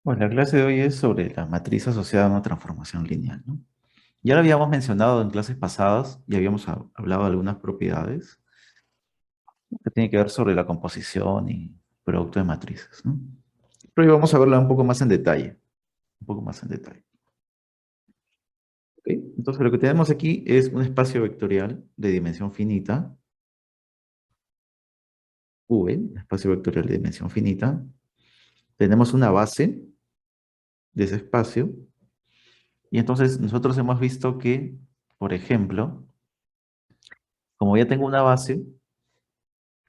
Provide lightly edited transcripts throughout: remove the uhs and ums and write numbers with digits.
Bueno, la clase de hoy es sobre la matriz asociada a una transformación lineal, ¿no? Ya lo habíamos mencionado en clases pasadas y habíamos hablado de algunas propiedades que tienen que ver sobre la composición y producto de matrices, ¿no? Pero hoy vamos a verla un poco más en detalle, un poco más en detalle. ¿Ok? Entonces lo que tenemos aquí es un espacio vectorial de dimensión finita, V, un espacio vectorial de dimensión finita. Tenemos una base de ese espacio y entonces nosotros hemos visto que, por ejemplo, como ya tengo una base,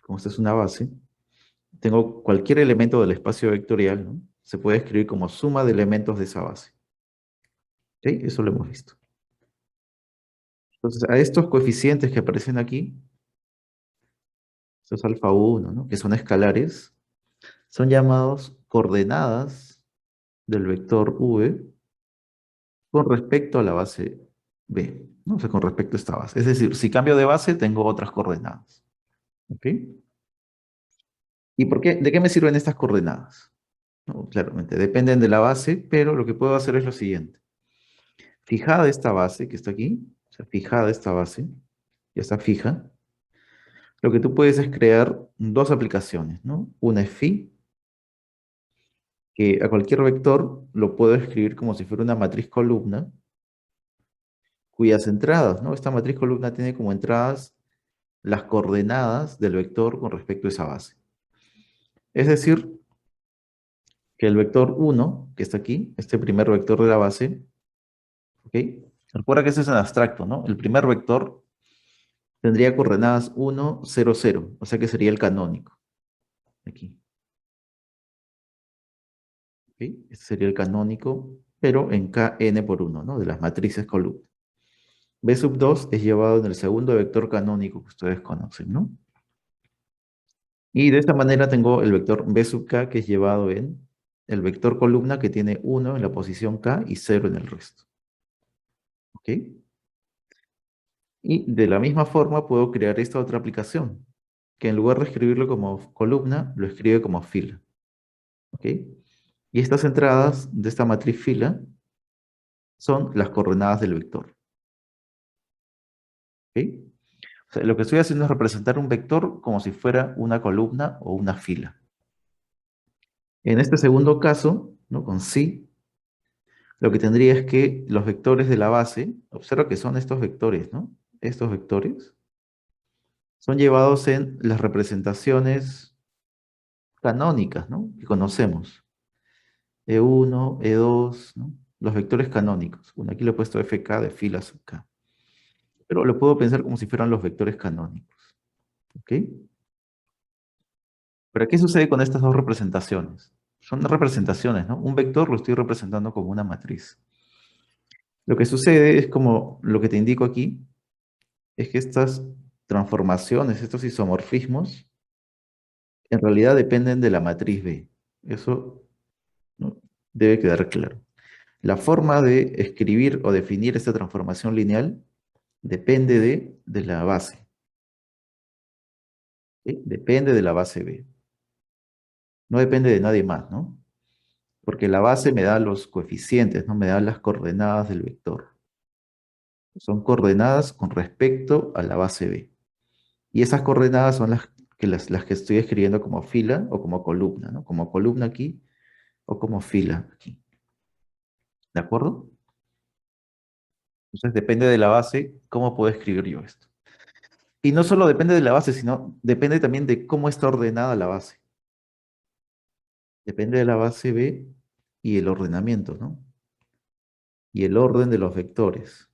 como esta es una base, tengo cualquier elemento del espacio vectorial, ¿no? Se puede escribir como suma de elementos de esa base. ¿Ok? Eso lo hemos visto. Entonces, a estos coeficientes que aparecen aquí, estos alfa 1, ¿no? Que son escalares, son llamados coordenadas del vector v con respecto a la base b, ¿no? O sea, con respecto a esta base. Es decir, si cambio de base, tengo otras coordenadas. ¿Ok? ¿Y por qué? ¿De qué me sirven estas coordenadas? No, claramente, dependen de la base, pero lo que puedo hacer es lo siguiente. Fijada esta base que está aquí, o sea, fijada esta base, ya está fija, lo que tú puedes es crear dos aplicaciones, ¿no? Una es phi, que a cualquier vector lo puedo escribir como si fuera una matriz columna, cuyas entradas, ¿no? Esta matriz columna tiene como entradas las coordenadas del vector con respecto a esa base. Es decir, que el vector 1, que está aquí, este primer vector de la base, ¿ok? Recuerda que este es en abstracto, ¿no? El primer vector tendría coordenadas 1, 0, 0, o sea que sería el canónico, aquí. ¿Ok? Este sería el canónico, pero en Kn por 1, ¿no? De las matrices columna. B sub 2 es llevado en el segundo vector canónico que ustedes conocen, ¿no? Y de esta manera tengo el vector B sub k que es llevado en el vector columna que tiene 1 en la posición K y 0 en el resto. ¿Ok? Y de la misma forma puedo crear esta otra aplicación, que en lugar de escribirlo como columna, lo escribe como fila. ¿Ok? Y estas entradas de esta matriz fila son las coordenadas del vector. ¿Ok? O sea, lo que estoy haciendo es representar un vector como si fuera una columna o una fila. En este segundo caso, ¿no? Con sí, lo que tendría es que los vectores de la base, observa que son estos vectores, ¿no? Estos vectores son llevados en las representaciones canónicas, ¿no? Que conocemos. E1, E2, ¿no? Los vectores canónicos. Bueno, aquí le he puesto FK de fila sub K. Pero lo puedo pensar como si fueran los vectores canónicos. ¿Ok? Pero ¿qué sucede con estas dos representaciones? Son representaciones, ¿no? Un vector lo estoy representando como una matriz. Lo que sucede es como lo que te indico aquí, es que estas transformaciones, estos isomorfismos, en realidad dependen de la matriz B. Eso, ¿no? Debe quedar claro. La forma de escribir o definir esta transformación lineal depende de la base. ¿Sí? Depende de la base B. No depende de nadie más, ¿no? Porque la base me da los coeficientes, ¿no? Me da las coordenadas del vector. Son coordenadas con respecto a la base B. Y esas coordenadas son las que estoy escribiendo como fila o como columna, ¿no? Como columna aquí o como fila aquí. ¿De acuerdo? Entonces depende de la base cómo puedo escribir yo esto. Y no solo depende de la base, sino depende también de cómo está ordenada la base. Depende de la base B y el ordenamiento, ¿no? Y el orden de los vectores.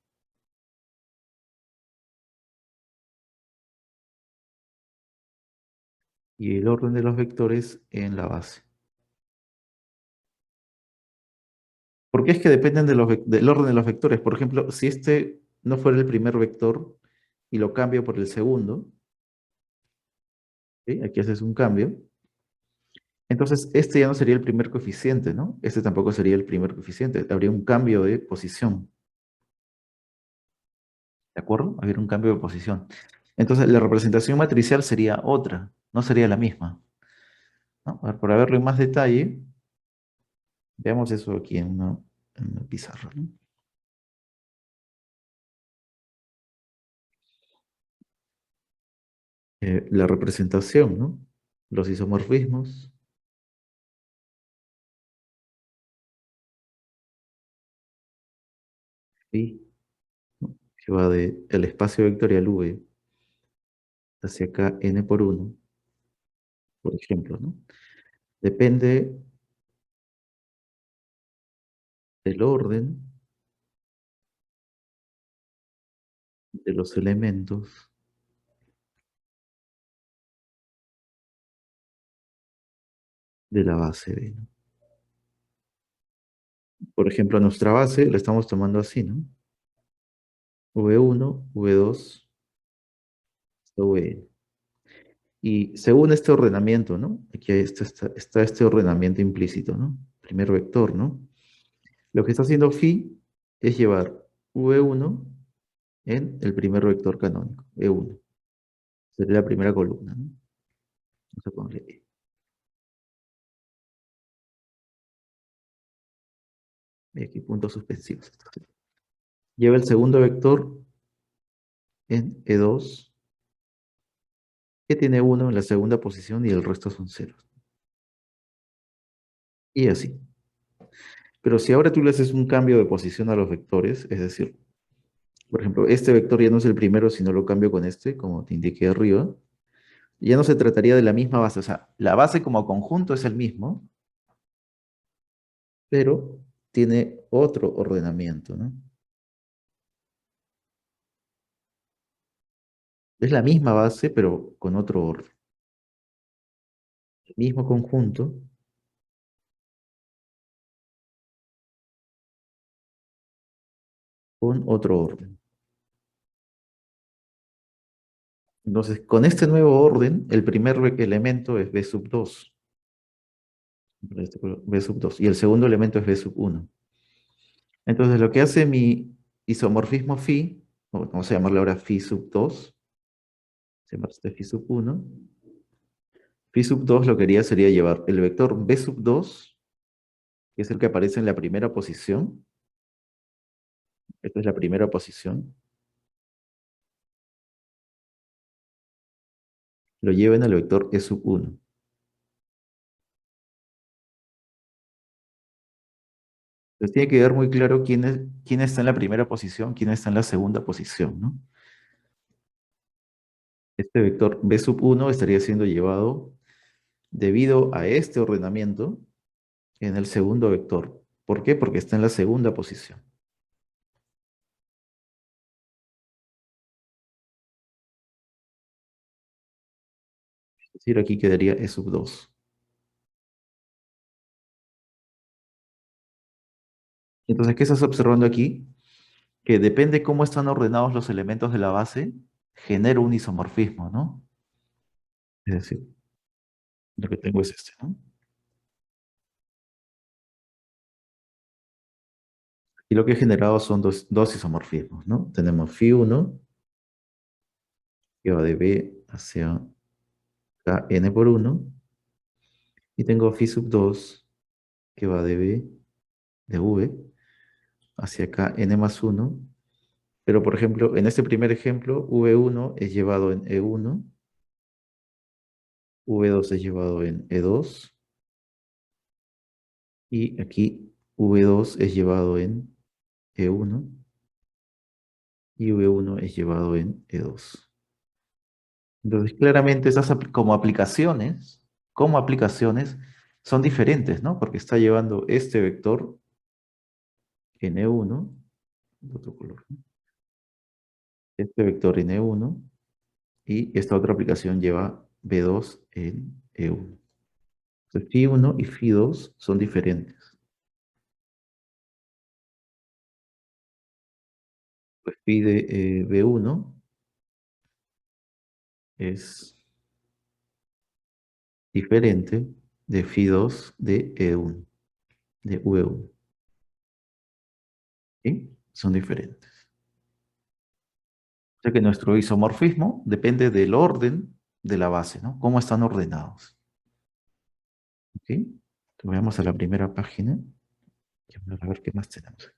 Y el orden de los vectores en la base. ¿Por qué es que dependen de del orden de los vectores? Por ejemplo, si este no fuera el primer vector y lo cambio por el segundo, ¿sí? Aquí haces un cambio, entonces este ya no sería el primer coeficiente, ¿no? Este tampoco sería el primer coeficiente, habría un cambio de posición, ¿de acuerdo? Habría un cambio de posición. Entonces la representación matricial sería otra, no sería la misma, ¿no? A ver, para verlo en más detalle, Veamos eso aquí en una pizarra, ¿no? La representación, ¿no? Los isomorfismos, y ¿no? Que va de el espacio vectorial V hacia acá n por uno, por ejemplo, ¿no? Depende del orden de los elementos de la base B, ¿no? Por ejemplo, nuestra base la estamos tomando así, ¿no? V1, V2, V. Y según este ordenamiento, ¿no? Aquí está este ordenamiento implícito, ¿no? Primer vector, ¿no? Lo que está haciendo phi es llevar V1 en el primer vector canónico, E1. Sería la primera columna, ¿no? Vamos a ponerle E. Y aquí puntos suspensivos. Lleva el segundo vector en E2, que tiene 1 en la segunda posición y el resto son ceros. Y así. Pero si ahora tú le haces un cambio de posición a los vectores, es decir, por ejemplo, este vector ya no es el primero, sino lo cambio con este, como te indiqué arriba, ya no se trataría de la misma base. O sea, la base como conjunto es el mismo, pero tiene otro ordenamiento, ¿no? Es la misma base, pero con otro orden. El mismo conjunto con otro orden. Entonces, con este nuevo orden, el primer elemento es B sub 2, B sub 2, y el segundo elemento es B sub 1. Entonces, lo que hace mi isomorfismo phi, o vamos a llamarle ahora phi sub 2, se llama este phi sub 1, phi sub 2 lo que haría sería llevar el vector B sub 2, que es el que aparece en la primera posición, esta es la primera posición, lo lleven al vector E sub 1. Entonces tiene que quedar muy claro quién está en la primera posición, quién está en la segunda posición, ¿no? Este vector B sub 1 estaría siendo llevado debido a este ordenamiento en el segundo vector. ¿Por qué? Porque está en la segunda posición. Es decir, aquí quedaría E sub 2. Entonces, ¿qué estás observando aquí? Que depende cómo están ordenados los elementos de la base, genera un isomorfismo, ¿no? Es decir, lo que tengo es este, ¿no? Y lo que he generado son dos isomorfismos, ¿no? Tenemos phi 1, que va de B hacia K n por 1, y tengo phi sub 2, que va de B, de V, hacia K n más 1. Pero, por ejemplo, en este primer ejemplo, V1 es llevado en E1, V2 es llevado en E2, y aquí V2 es llevado en E1 y V1 es llevado en E2. Entonces, claramente esas como aplicaciones, son diferentes, ¿no? Porque está llevando este vector en E1, de otro color, ¿no? Este vector en E1, y esta otra aplicación lleva B2 en E1. Entonces, phi 1 y phi 2 son diferentes. Pues phi de B1 es diferente de phi 2 de E1, de V1. ¿Sí? Son diferentes. O sea que nuestro isomorfismo depende del orden de la base, ¿no? Cómo están ordenados. ¿Ok? Entonces, veamos a la primera página. A ver qué más tenemos.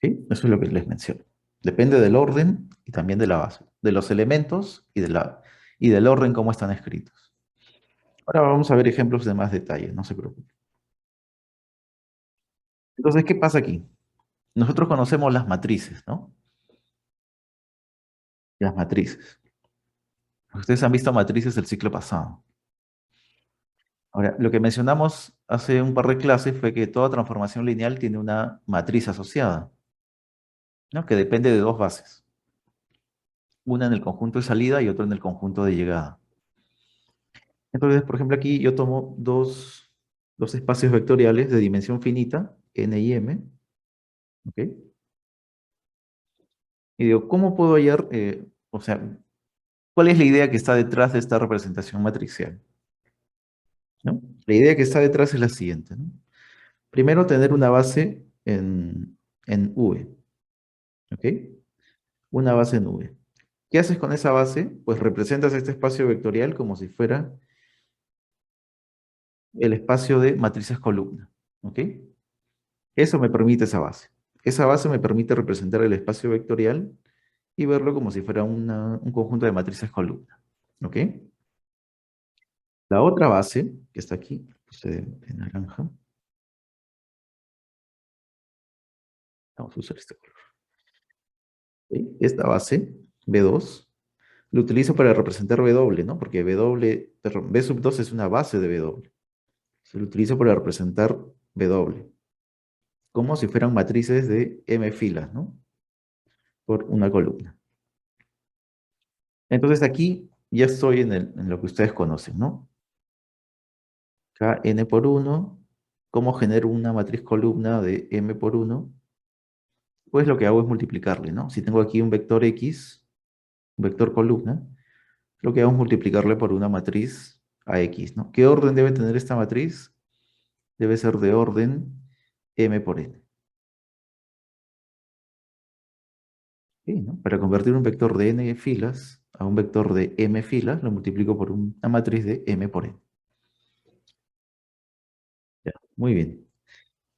¿Sí? Eso es lo que les menciono. Depende del orden y también de la base, de los elementos y del orden como están escritos. Ahora vamos a ver ejemplos de más detalle, no se preocupen. Entonces, ¿qué pasa aquí? Nosotros conocemos las matrices, ¿no? Las matrices. Ustedes han visto matrices del ciclo pasado. Ahora, lo que mencionamos hace un par de clases fue que toda transformación lineal tiene una matriz asociada, ¿no? Que depende de dos bases. Una en el conjunto de salida y otra en el conjunto de llegada. Entonces, por ejemplo, aquí yo tomo dos espacios vectoriales de dimensión finita, n y m, ¿ok? Y digo, ¿cómo puedo hallar, o sea, cuál es la idea que está detrás de esta representación matricial? ¿No? La idea que está detrás es la siguiente, ¿no? Primero, tener una base en V, ¿ok? Una base en V. ¿Qué haces con esa base? Pues representas este espacio vectorial como si fuera el espacio de matrices columna, ¿ok? Eso me permite esa base. Esa base me permite representar el espacio vectorial y verlo como si fuera un conjunto de matrices columna, ¿ok? La otra base, que está aquí, puse de naranja, vamos a usar este color. ¿Ok? Esta base, B2, lo utilizo para representar W, ¿no? Porque perdón, B sub 2 es una base de W. Se lo utilizo para representar W, como si fueran matrices de M filas, ¿no? Por una columna. Entonces aquí ya estoy en lo que ustedes conocen, ¿no? Acá n por 1, ¿cómo genero una matriz columna de m por 1? Pues lo que hago es multiplicarle, ¿no? Si tengo aquí un vector x, un vector columna, lo que hago es multiplicarle por una matriz a x, ¿no? ¿Qué orden debe tener esta matriz? Debe ser de orden m por n. Sí, ¿no? Para convertir un vector de n filas a un vector de m filas, lo multiplico por una matriz de m por n. Ya, muy bien.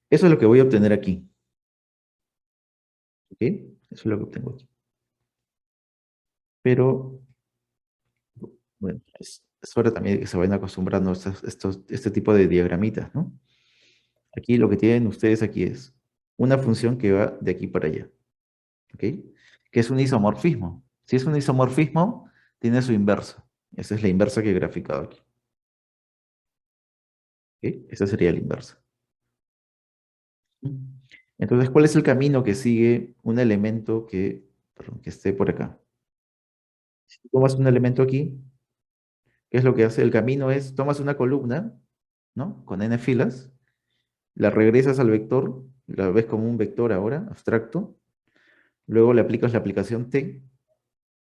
Eso es lo que voy a obtener aquí. ¿Ok? Eso es lo que obtengo aquí. Pero, bueno, es hora también de que se vayan acostumbrando a este tipo de diagramitas, ¿no? Aquí lo que tienen ustedes aquí es una función que va de aquí para allá. ¿Ok? Que es un isomorfismo. Si es un isomorfismo, tiene su inversa. Esa es la inversa que he graficado aquí. ¿Ok? Esa sería la inversa. Entonces, ¿cuál es el camino que sigue un elemento perdón, que esté por acá? Si tú tomas un elemento aquí, ¿qué es lo que hace? El camino es, tomas una columna, ¿no? Con n filas, la regresas al vector, la ves como un vector ahora, abstracto, luego le aplicas la aplicación t,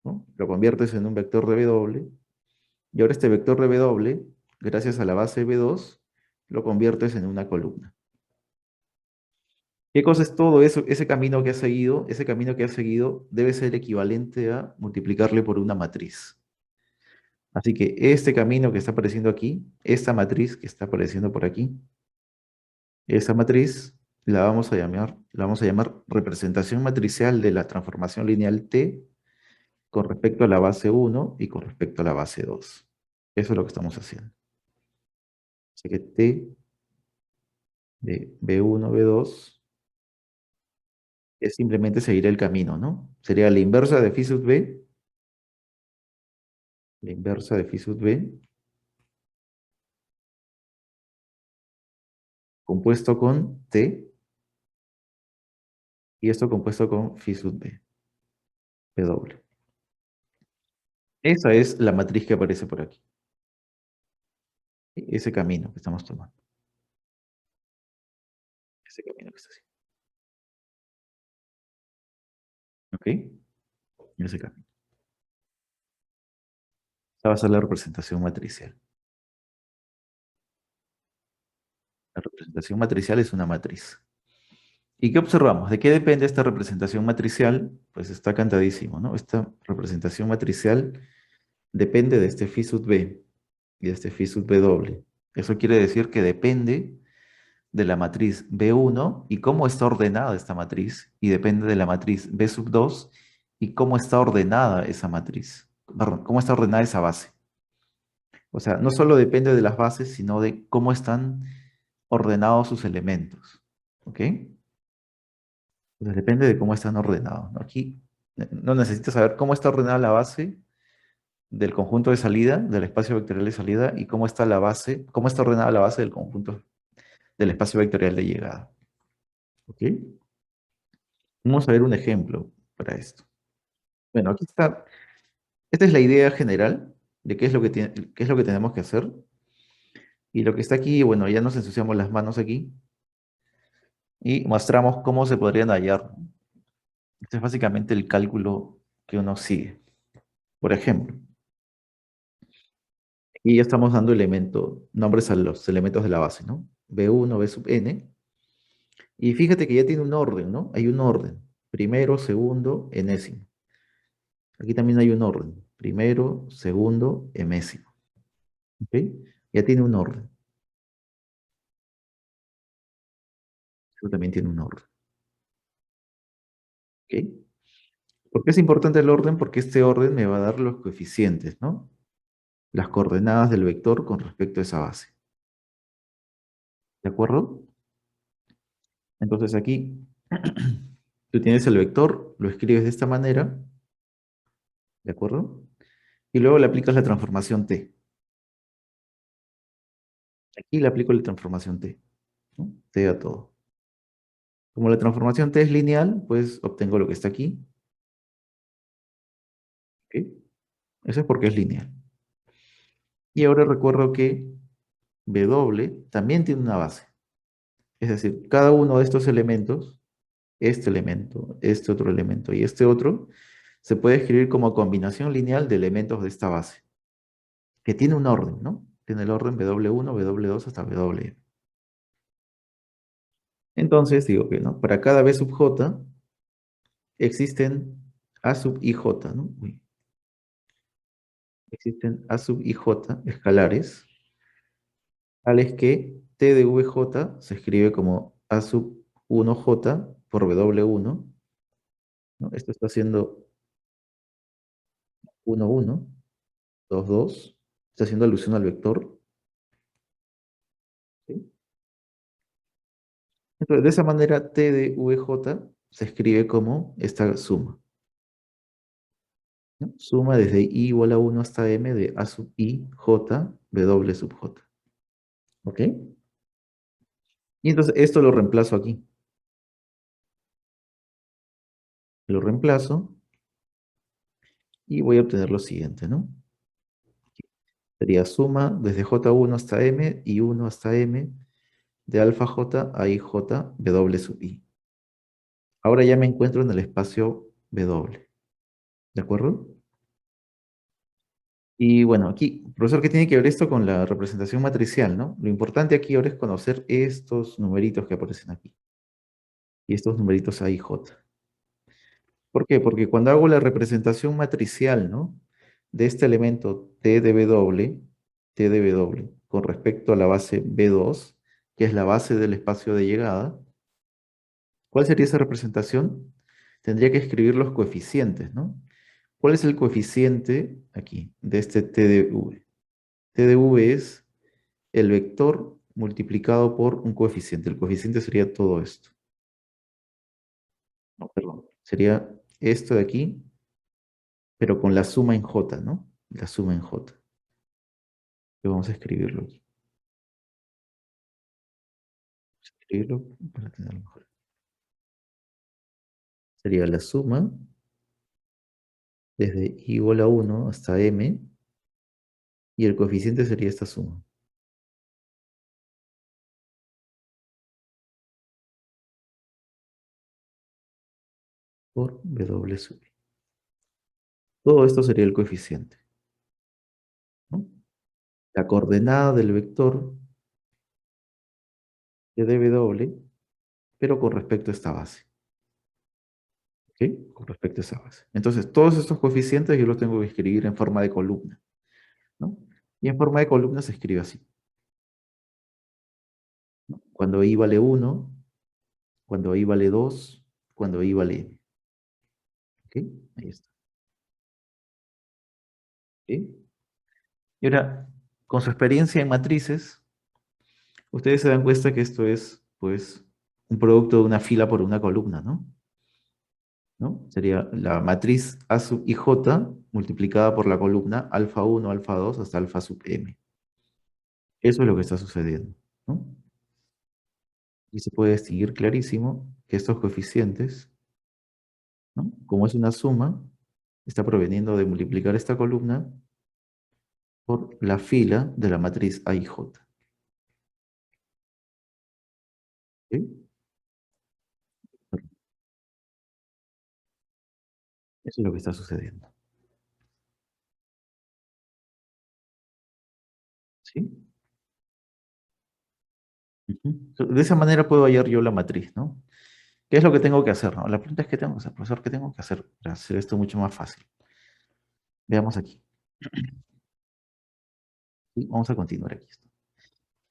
¿no? Lo conviertes en un vector de W, y ahora este vector de W, gracias a la base B2, lo conviertes en una columna. ¿Qué cosa es todo eso? Ese camino que has seguido, ese camino que has seguido debe ser equivalente a multiplicarle por una matriz. Así que este camino que está apareciendo aquí, esta matriz que está apareciendo por aquí, esa matriz la vamos a llamar representación matricial de la transformación lineal T con respecto a la base 1 y con respecto a la base 2. Eso es lo que estamos haciendo. Así que T de B1, B2 es simplemente seguir el camino, ¿no? Sería la inversa de phi sub B, la inversa de phi sub B, compuesto con T, y esto compuesto con phi sub B, W. Esa es la matriz que aparece por aquí. Ese camino que estamos tomando. Ese camino que está haciendo. ¿Ok? Ese camino. Esa va a ser la representación matricial. La representación matricial es una matriz. ¿Y qué observamos? ¿De qué depende esta representación matricial? Pues está cantadísimo, ¿no? Esta representación matricial depende de este phi sub B y de este phi sub B doble. Eso quiere decir que depende de la matriz B1 y cómo está ordenada esta matriz, y depende de la matriz B sub 2 y cómo está ordenada esa matriz, perdón, cómo está ordenada esa base. O sea, no solo depende de las bases, sino de cómo están ordenados sus elementos. ¿Ok? Entonces depende de cómo están ordenados, ¿no? Aquí no necesitas saber cómo está ordenada la base del conjunto de salida, del espacio vectorial de salida, y cómo está la base, cómo está ordenada la base del conjunto del espacio vectorial de llegada. ¿Ok? Vamos a ver un ejemplo para esto. Bueno, aquí está. Esta es la idea general de qué es lo que qué es lo que tenemos que hacer. Y lo que está aquí, bueno, ya nos ensuciamos las manos aquí y mostramos cómo se podrían hallar. Este es básicamente el cálculo que uno sigue. Por ejemplo, aquí ya estamos dando nombres a los elementos de la base, ¿no? B1, B sub n. Y fíjate que ya tiene un orden, ¿no? Hay un orden. Primero, segundo, enésimo. Aquí también hay un orden. Primero, segundo, enésimo. ¿Ok? Ya tiene un orden. Eso también tiene un orden. ¿Ok? ¿Por qué es importante el orden? Porque este orden me va a dar los coeficientes, ¿no? Las coordenadas del vector con respecto a esa base. ¿De acuerdo? Entonces aquí tú tienes el vector, lo escribes de esta manera, ¿de acuerdo? Y luego le aplicas la transformación t. Aquí le aplico la transformación t, ¿no? T a todo. Como la transformación t es lineal, pues obtengo lo que está aquí. ¿Ok? Eso es porque es lineal. Y ahora recuerdo que W también tiene una base. Es decir, cada uno de estos elementos, este elemento, este otro elemento y este otro, se puede escribir como combinación lineal de elementos de esta base, que tiene un orden, ¿no? Tiene el orden W1, W2 hasta W. Entonces digo que, ¿no? Para cada B sub J existen A sub IJ, ¿no? Uy, existen A sub IJ escalares, tales que T de VJ se escribe como A sub 1J por W1, ¿no? Esto está haciendo 1, 1, 2, 2, está haciendo alusión al vector, ¿sí? Entonces, de esa manera, T de VJ se escribe como esta suma, ¿no? Suma desde I igual a 1 hasta M de A sub I, J, W sub J. ¿Ok? Y entonces esto lo reemplazo aquí. Lo reemplazo y voy a obtener lo siguiente, ¿no? Sería suma desde J1 hasta M y 1 hasta M de alfa J a IJ W sub I. Ahora ya me encuentro en el espacio W. ¿De acuerdo? Y bueno, aquí, profesor, ¿qué tiene que ver esto con la representación matricial, no? Lo importante aquí ahora es conocer estos numeritos que aparecen aquí. Y estos numeritos A y J. ¿Por qué? Porque cuando hago la representación matricial, ¿no? De este elemento T de W, con respecto a la base B2, que es la base del espacio de llegada, ¿cuál sería esa representación? Tendría que escribir los coeficientes, ¿no? ¿Cuál es el coeficiente aquí de este T de V? T de V es el vector multiplicado por un coeficiente. El coeficiente sería todo esto. No, perdón. Sería esto de aquí, pero con la suma en J, ¿no? La suma en J. Y vamos a escribirlo aquí. Escribirlo para tenerlo mejor. Sería la suma desde I igual a 1 hasta M, y el coeficiente sería esta suma por W sub I. Todo esto sería el coeficiente, ¿no? La coordenada del vector de W, pero con respecto a esta base. ¿Ok? Con respecto a esa base. Entonces, todos estos coeficientes yo los tengo que escribir en forma de columna, ¿no? Y en forma de columna se escribe así. cuando i vale 1, cuando i vale 2, cuando i vale n. ¿Ok? Ahí está. ¿Ok? Y ahora, con su experiencia en matrices, ustedes se dan cuenta que esto es, pues, un producto de una fila por una columna, ¿no? ¿No? Sería la matriz A sub ij multiplicada por la columna alfa 1, alfa 2 hasta alfa sub m. Eso es lo que está sucediendo, ¿no? Y se puede distinguir clarísimo que estos coeficientes, ¿no? Como es una suma, está proveniendo de multiplicar esta columna por la fila de la matriz A y J. ¿Sí? Eso es lo que está sucediendo. ¿Sí? Ujú. De esa manera puedo hallar yo la matriz, ¿no? ¿Qué es lo que tengo que hacer, no? La pregunta es: ¿qué tengo que hacer, profesor? ¿Qué tengo que hacer para hacer esto mucho más fácil? Veamos aquí. ¿Sí? Vamos a continuar aquí.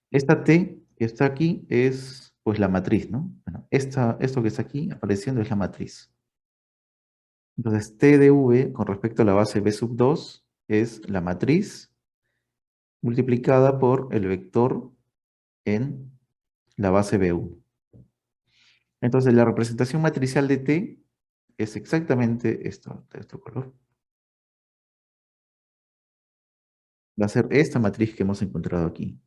Esta T que está aquí es, pues, la matriz, ¿no? Bueno, esto que está aquí apareciendo es la matriz. Entonces, T de V con respecto a la base B sub 2 es la matriz multiplicada por el vector en la base B1. Entonces, la representación matricial de T es exactamente esto, de este color. Va a ser esta matriz que hemos encontrado aquí.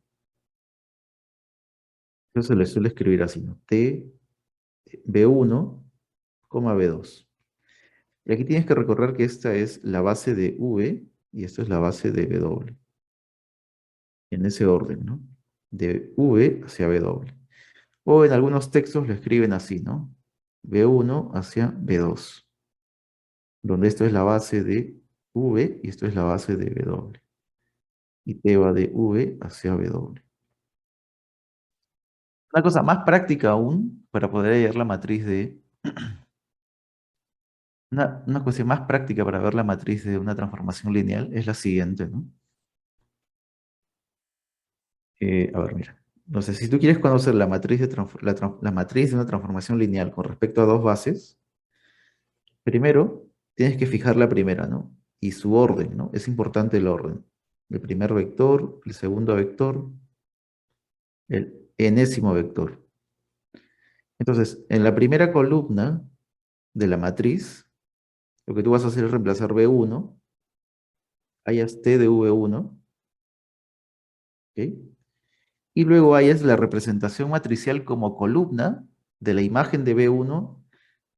Entonces, se le suele escribir así, ¿no? T B1, B2. Y aquí tienes que recordar que esta es la base de V y esta es la base de W. En ese orden, ¿no? De V hacia W. O en algunos textos lo escriben así, ¿no? B1 hacia B2, donde esto es la base de V y esto es la base de W. Y T va de V hacia W. Una cosa más práctica aún, para poder hallar la matriz de... Una cuestión más práctica para ver la matriz de una transformación lineal es la siguiente, ¿no? A ver, mira. Entonces, si tú quieres conocer la matriz la matriz de una transformación lineal con respecto a dos bases, primero tienes que fijar la primera, ¿no? Y su orden, ¿no? Es importante el orden. El primer vector, el segundo vector, el enésimo vector. Entonces, en la primera columna de la matriz, lo que tú vas a hacer es reemplazar B1, hayas T de V1, ¿ok? Y luego hayas la representación matricial como columna de la imagen de B1,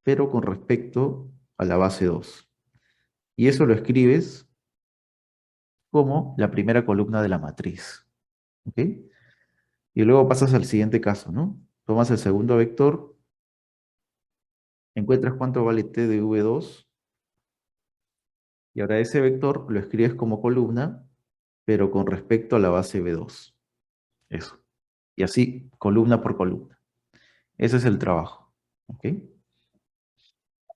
pero con respecto a la base 2. Y eso lo escribes como la primera columna de la matriz, ¿ok? Y luego pasas al siguiente caso, ¿no? Tomas el segundo vector, encuentras cuánto vale T de V2, y ahora ese vector lo escribes como columna, pero con respecto a la base B2. Eso. Y así, columna por columna. Ese es el trabajo, ¿ok?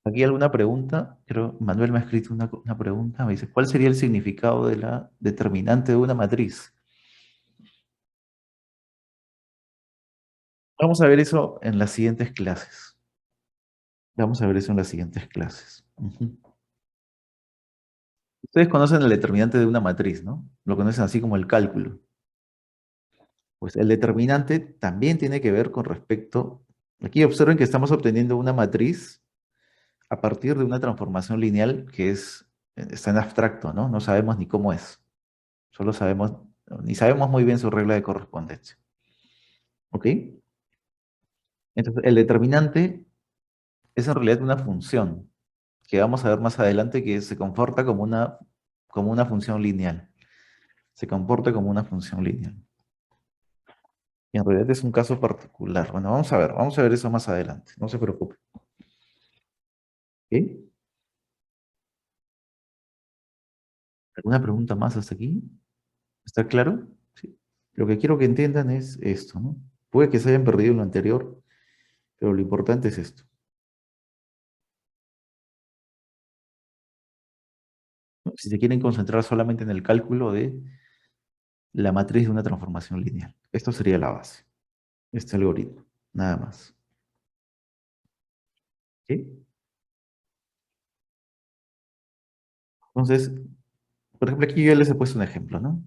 Aquí alguna pregunta, creo Manuel me ha escrito una pregunta, me dice: ¿cuál sería el significado de la determinante de una matriz? Vamos a ver eso en las siguientes clases. Vamos a ver eso en las siguientes clases. Ujú. Ustedes conocen el determinante de una matriz, ¿no? Lo conocen así como el cálculo. Pues el determinante también tiene que ver con respecto... Aquí observen que estamos obteniendo una matriz a partir de una transformación lineal que está en abstracto, ¿no? No sabemos ni cómo es. Solo sabemos, ni sabemos muy bien su regla de correspondencia. ¿Ok? Entonces, el determinante es en realidad una función que vamos a ver más adelante que se comporta como una función lineal. Se comporta como una función lineal. Y en realidad es un caso particular. Bueno, vamos a ver eso más adelante. No se preocupe. ¿Ok? ¿Alguna pregunta más hasta aquí? ¿Está claro? Sí. Lo que quiero que entiendan es esto, ¿no? Puede que se hayan perdido en lo anterior, pero lo importante es esto, ¿no? Si se quieren concentrar solamente en el cálculo de la matriz de una transformación lineal. Esto sería la base. este algoritmo, nada más. ¿Ok? Entonces, por ejemplo, aquí yo ya les he puesto un ejemplo, ¿no?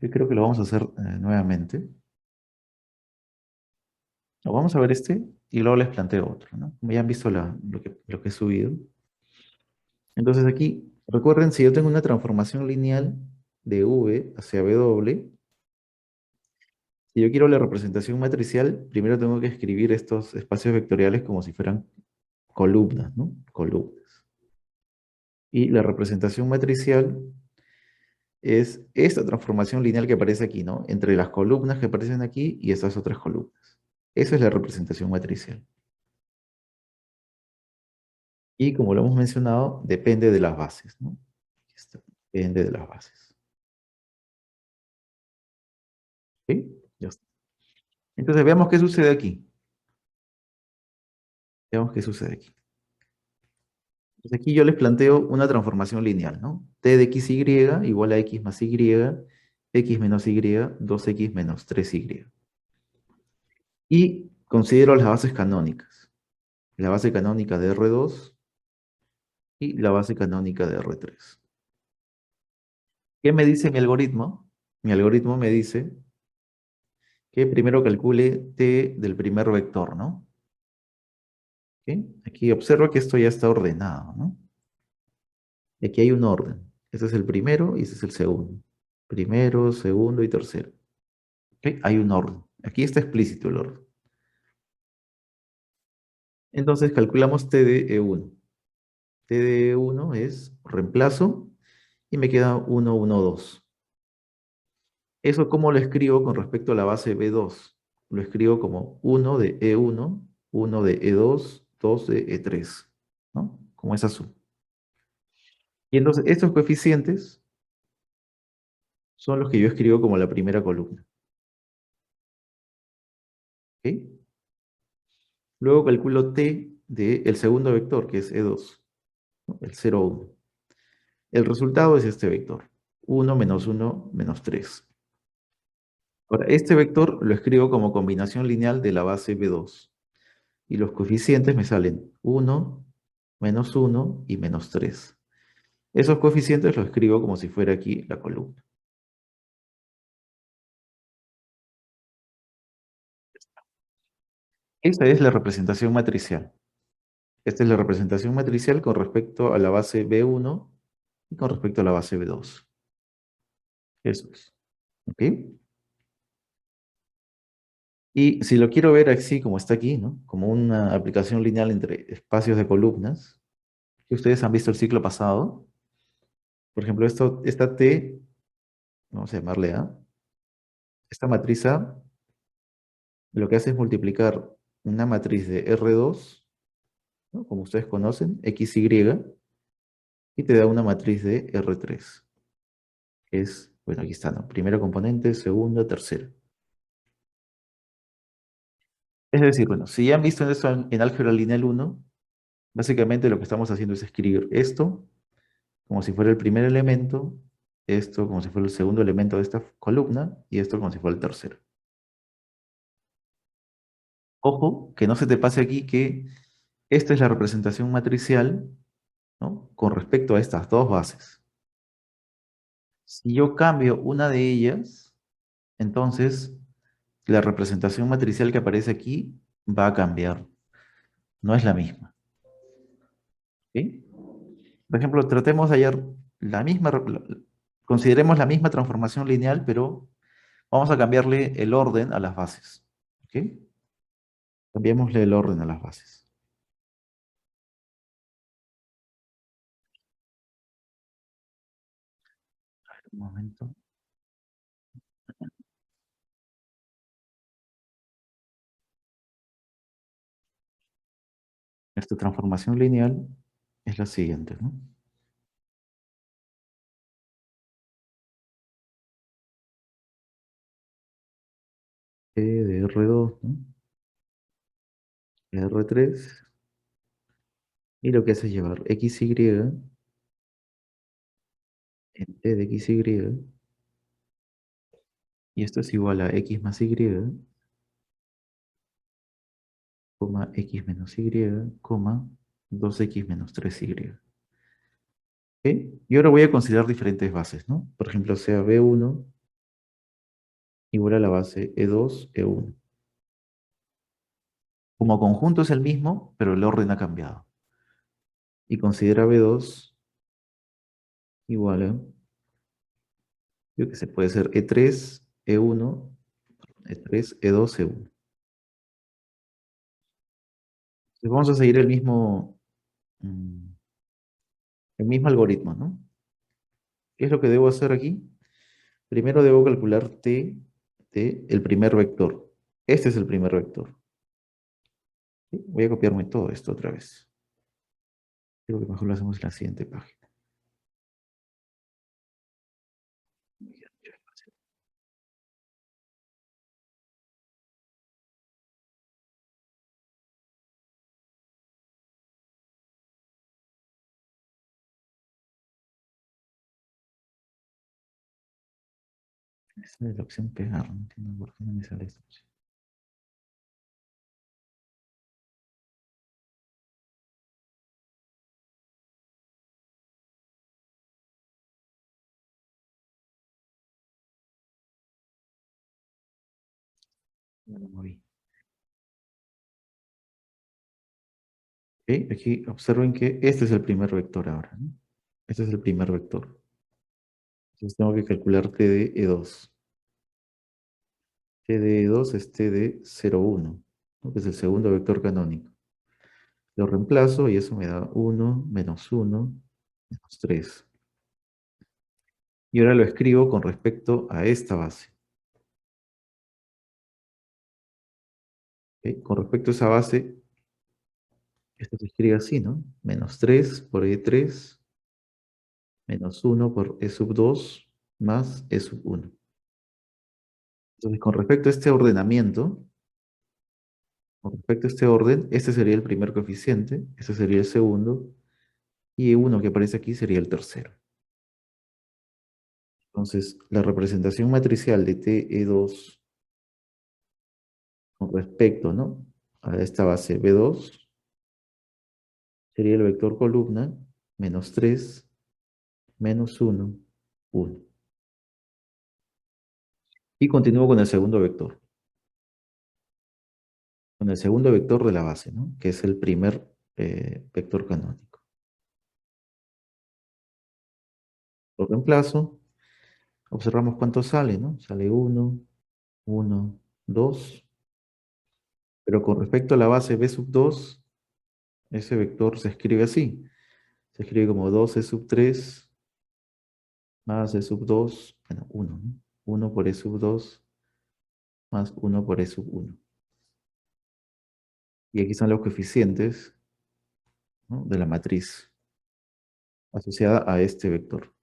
Yo creo que lo vamos a hacer nuevamente. O vamos a ver este y luego les planteo otro, ¿no? Como ya han visto lo que he subido. Entonces aquí, recuerden, si yo tengo una transformación lineal de V hacia W, si yo quiero la representación matricial, primero tengo que escribir estos espacios vectoriales como si fueran columnas, ¿no? Columnas. Y la representación matricial es esta transformación lineal que aparece aquí, ¿no? Entre las columnas que aparecen aquí y estas otras columnas. Esa es la representación matricial. Y como lo hemos mencionado, depende de las bases, ¿no? Aquí está, depende de las bases. ¿Ok? Ya está. Entonces veamos qué sucede aquí. Veamos qué sucede aquí. Entonces aquí yo les planteo una transformación lineal, ¿no? T de xy igual a x más y, x menos y, 2x menos 3y. Y considero las bases canónicas. La base canónica de R2 y la base canónica de R3. ¿Qué me dice mi algoritmo? Mi algoritmo me dice que primero calcule T del primer vector, ¿no? ¿Ok? Aquí observo que esto ya está ordenado, ¿no? Y aquí hay un orden. Este es el primero y este es el segundo. Primero, segundo y tercero. ¿Ok? Hay un orden. Aquí está explícito el orden. Entonces calculamos T de E1. T de E1 es reemplazo y me queda 1, 1, 2. ¿Eso cómo lo escribo con respecto a la base B2? Lo escribo como 1 de E1, 1 de E2, 2 de E3, ¿no? Como es azul. Y entonces estos coeficientes son los que yo escribo como la primera columna. ¿Ok? Luego calculo T del segundo vector, que es E2, ¿no? El 0, 1. El resultado es este vector, 1 menos 1 menos 3. Ahora, este vector lo escribo como combinación lineal de la base B2. Y los coeficientes me salen 1, menos 1 y menos 3. Esos coeficientes los escribo como si fuera aquí la columna. Esta es la representación matricial. Esta es la representación matricial con respecto a la base B1 y con respecto a la base B2. Eso es. ¿Ok? Y si lo quiero ver así como está aquí, ¿no? Como una aplicación lineal entre espacios de columnas, que ustedes han visto el ciclo pasado. Por ejemplo, esta T, vamos a llamarle A, esta matriz A, lo que hace es multiplicar una matriz de R2, ¿no? Como ustedes conocen, XY, y te da una matriz de R3, que es, bueno, aquí está, ¿no? Primera componente, segunda, tercera. Es decir, bueno, si ya han visto eso en álgebra lineal 1, básicamente lo que estamos haciendo es escribir esto como si fuera el primer elemento, esto como si fuera el segundo elemento de esta columna, y esto como si fuera el tercero. Ojo, que no se te pase aquí que esta es la representación matricial, ¿no? Con respecto a estas dos bases. Si yo cambio una de ellas, entonces la representación matricial que aparece aquí va a cambiar. No es la misma. ¿Ok? Por ejemplo, tratemos de hallar la misma, consideremos la misma transformación lineal, pero vamos a cambiarle el orden a las bases. ¿Ok? Cambiémosle el orden a las bases. Un momento. Esta transformación lineal es la siguiente, ¿no? E de R2, ¿no? R3, y lo que hace es llevar XY en T de XY, y esto es igual a X más Y coma x menos y, coma 2x menos 3y. ¿Ok? Y ahora voy a considerar diferentes bases, ¿no? Por ejemplo, sea B1 igual a la base E2, E1. Como conjunto es el mismo, pero el orden ha cambiado. Y considera B2 igual a, yo que sé, puede ser E3, E1, E3, E2, E1. Entonces vamos a seguir mm, el mismo algoritmo, ¿no? ¿Qué es lo que debo hacer aquí? Primero debo calcular t de el primer vector. Este es el primer vector. ¿Sí? Voy a copiarme todo esto otra vez. Creo que mejor lo hacemos en la siguiente página. Esa es la opción pegar. No entiendo por qué no me sale esto. Ya lo moví. Ok, aquí observen que este es el primer vector ahora, ¿no? Este es el primer vector. Entonces tengo que calcular t de E2. T de E2 es t de 0, 1, ¿no? Que es el segundo vector canónico. Lo reemplazo y eso me da 1, menos 1, menos 3. Y ahora lo escribo con respecto a esta base. ¿Ok? Con respecto a esa base, esto se escribe así, ¿no? Menos 3 por E3, menos 1 por E sub 2, más E sub 1. Entonces, con respecto a este ordenamiento, con respecto a este orden, este sería el primer coeficiente, este sería el segundo, y E1 que aparece aquí sería el tercero. Entonces, la representación matricial de TE2 con respecto, ¿no?, a esta base B2 sería el vector columna menos 3, menos 1, 1. Y continúo con el segundo vector. Con el segundo vector de la base, ¿no? Que es el primer vector canónico. Lo reemplazo, observamos cuánto sale, ¿no? Sale 1, 1, 2, pero con respecto a la base B sub 2, ese vector se escribe así. Se escribe como 2 E sub 3 más E sub 2, bueno, 1, ¿no? 1 por E sub 2 más 1 por E sub 1. Y aquí son los coeficientes, ¿no?, de la matriz asociada a este vector.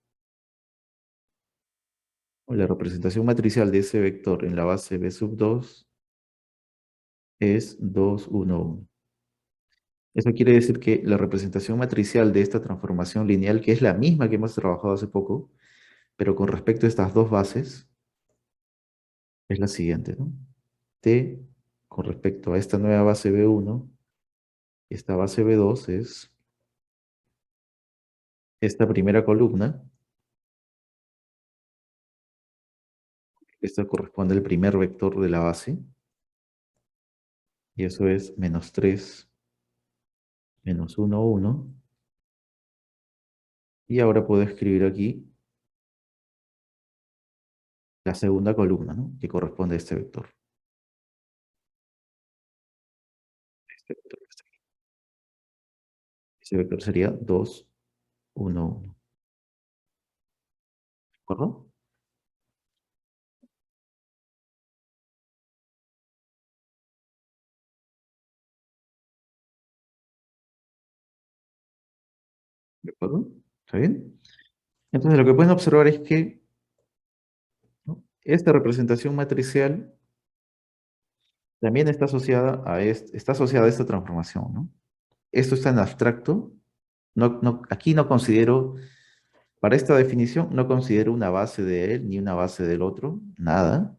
La representación matricial de ese vector en la base B sub 2 es 2, 1, 1. Eso quiere decir que la representación matricial de esta transformación lineal, que es la misma que hemos trabajado hace poco, pero con respecto a estas dos bases, es la siguiente, ¿no? T con respecto a esta nueva base B1, esta base B2 es esta primera columna, esta corresponde al primer vector de la base, y eso es menos 3, menos 1, 1. Y ahora puedo escribir aquí la segunda columna, ¿no?, que corresponde a este vector. Este vector que está aquí. Ese vector sería 2, 1, 1. ¿De acuerdo? ¿De acuerdo? ¿Está bien? Entonces lo que pueden observar es que, ¿no?, esta representación matricial también está asociada a esta transformación, ¿no? Esto está en abstracto. Aquí no considero, para esta definición, no considero una base de él ni una base del otro, nada.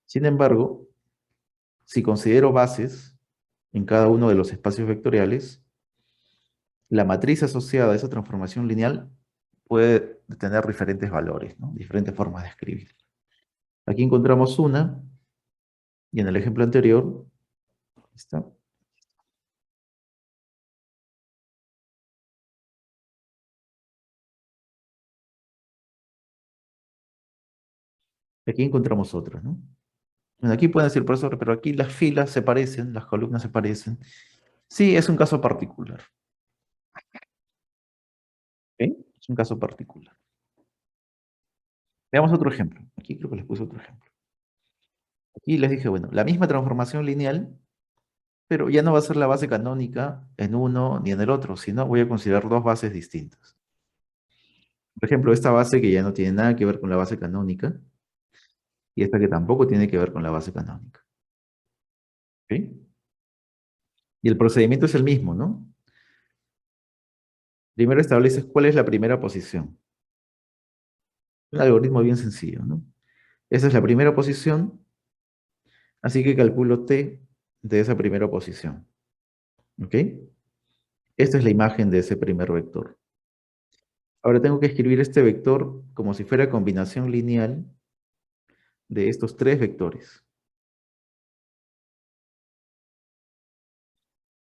Sin embargo, si considero bases en cada uno de los espacios vectoriales, la matriz asociada a esa transformación lineal puede tener diferentes valores, ¿no? Diferentes formas de escribir. Aquí encontramos una, y en el ejemplo anterior, está, aquí encontramos otra, ¿no? Bueno, aquí pueden decir, profesor, pero aquí las filas se parecen, las columnas se parecen. Sí, es un caso particular. ¿Ok? Es un caso particular. Veamos otro ejemplo. Aquí creo que les puse otro ejemplo. Aquí les dije, bueno, la misma transformación lineal, pero ya no va a ser la base canónica en uno ni en el otro, sino voy a considerar dos bases distintas. Por ejemplo, esta base que ya no tiene nada que ver con la base canónica y esta que tampoco tiene que ver con la base canónica. ¿Ok? Y el procedimiento es el mismo, ¿no? Primero estableces cuál es la primera posición. Un algoritmo bien sencillo, ¿no? Esa es la primera posición, así que calculo t de esa primera posición. ¿Ok? Esta es la imagen de ese primer vector. Ahora tengo que escribir este vector como si fuera combinación lineal de estos tres vectores.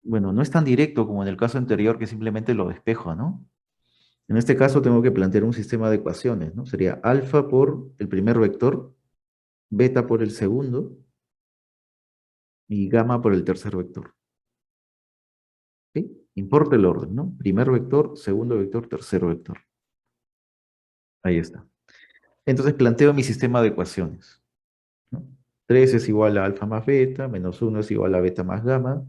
Bueno, no es tan directo como en el caso anterior que simplemente lo despejo, ¿no? En este caso tengo que plantear un sistema de ecuaciones, ¿no? Sería alfa por el primer vector, beta por el segundo y gamma por el tercer vector. ¿Ok? Importa el orden, ¿no? Primer vector, segundo vector, tercer vector. Ahí está. Entonces planteo mi sistema de ecuaciones, ¿no? 3 es igual a alfa más beta, menos uno es igual a beta más gamma,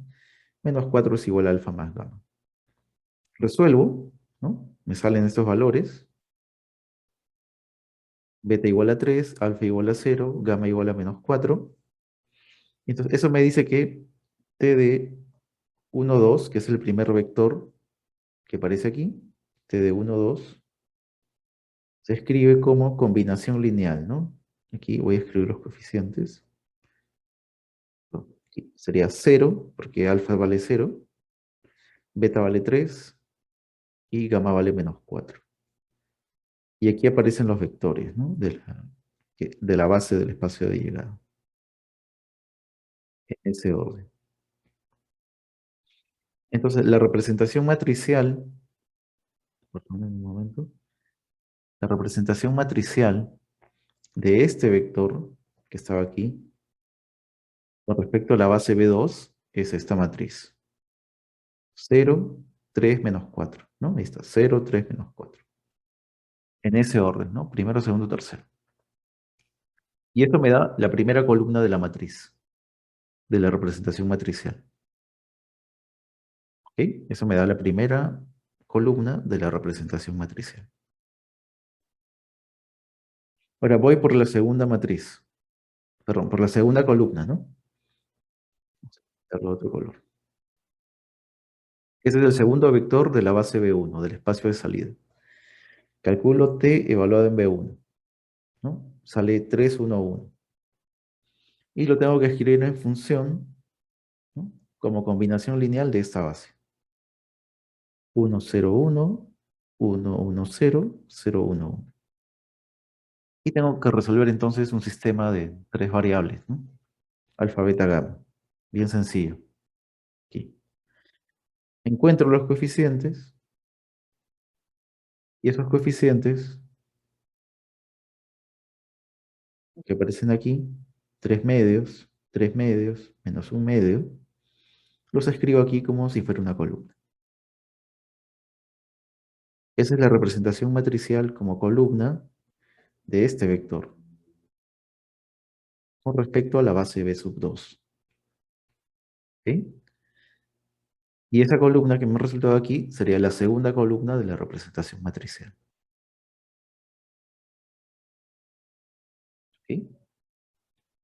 menos 4 es igual a alfa más gamma. Resuelvo, ¿no? Me salen estos valores. Beta igual a 3, alfa igual a 0, gamma igual a menos 4. Entonces, eso me dice que t de 1, 2, que es el primer vector que aparece aquí, t de 1, 2, se escribe como combinación lineal, ¿no? Aquí voy a escribir los coeficientes. Aquí sería 0, porque alfa vale 0, beta vale 3 y gamma vale menos 4. Y aquí aparecen los vectores, ¿no? De la base del espacio de llegada, en ese orden. Entonces, la representación matricial, perdón un momento, la representación matricial de este vector que estaba aquí, con respecto a la base B2, es esta matriz. 0, 3, menos 4, ¿no? Ahí está, 0, 3, menos 4. En ese orden, ¿no? Primero, segundo, tercero. Y esto me da la primera columna de la matriz, de la representación matricial. ¿Ok? Eso me da la primera columna de la representación matricial. Ahora voy por la segunda matriz. Perdón, por la segunda columna, ¿no? Vamos a darle otro color. Ese es el segundo vector de la base B1, del espacio de salida. Calculo T evaluado en B1, ¿no? Sale 3, 1, 1. Y lo tengo que escribir en función, ¿no? Como combinación lineal de esta base. 1, 0, 1, 1, 1, 0, 0, 1, 1. Y tengo que resolver entonces un sistema de tres variables, ¿no? Alfa, beta, gamma. Bien sencillo. Aquí. Encuentro los coeficientes y esos coeficientes que aparecen aquí, 3 medios, menos un medio, los escribo aquí como si fuera una columna. Esa es la representación matricial como columna de este vector con respecto a la base B sub 2. ¿Ok? Y esa columna que me ha resultado aquí sería la segunda columna de la representación matricial. ¿Ok?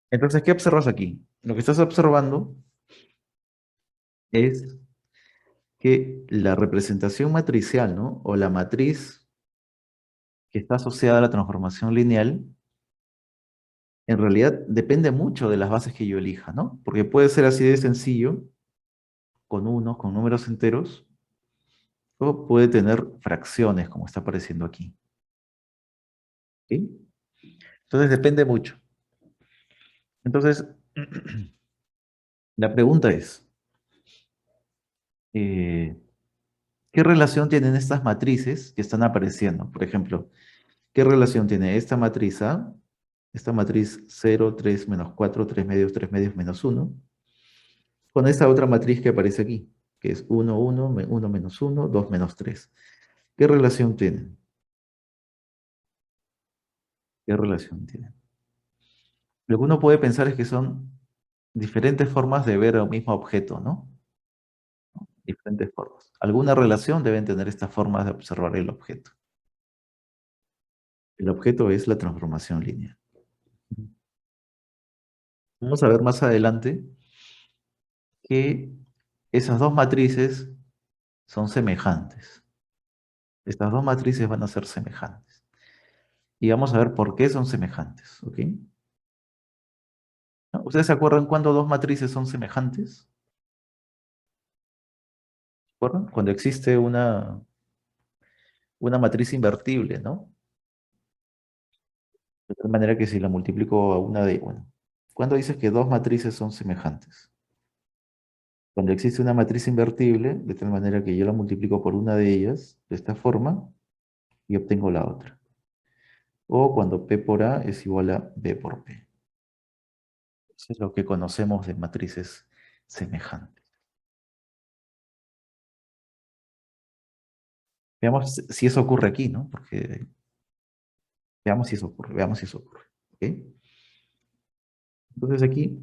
Entonces, ¿qué observas aquí? Lo que estás observando es que la representación matricial, ¿no? O la matriz que está asociada a la transformación lineal, En realidad depende mucho de las bases que yo elija, ¿no? Porque puede ser así de sencillo, con unos, con números enteros, o puede tener fracciones, como está apareciendo aquí. ¿Sí? Entonces depende mucho. Entonces, la pregunta es, eh, ¿qué relación tienen estas matrices que están apareciendo? Por ejemplo, ¿qué relación tiene esta matriz A, esta matriz 0, 3, menos 4, 3 medios, menos uno, con esta otra matriz que aparece aquí, que es uno, uno, 1 menos uno, 2 menos 3? ¿Qué relación tienen? ¿Qué relación tienen? Lo que uno puede pensar es que son diferentes formas de ver el mismo objeto, ¿no? Diferentes formas. Alguna relación deben tener estas formas de observar el objeto. El objeto es la transformación lineal. Vamos a ver más adelante que esas dos matrices son semejantes. Estas dos matrices van a ser semejantes. Y vamos a ver por qué son semejantes, ¿ok? ¿No? ¿Ustedes se acuerdan cuando dos matrices son semejantes? ¿Se acuerdan? Cuando existe una matriz invertible, ¿no? De tal manera que si la multiplico a una de... Bueno, ¿cuándo dices que dos matrices son semejantes? Cuando existe una matriz invertible, de tal manera que yo la multiplico por una de ellas, de esta forma, y obtengo la otra. O cuando P por A es igual a B por P. Eso es lo que conocemos de matrices semejantes. Veamos si eso ocurre aquí, ¿no? Porque veamos si eso ocurre, veamos si eso ocurre. ¿Ok? Entonces aquí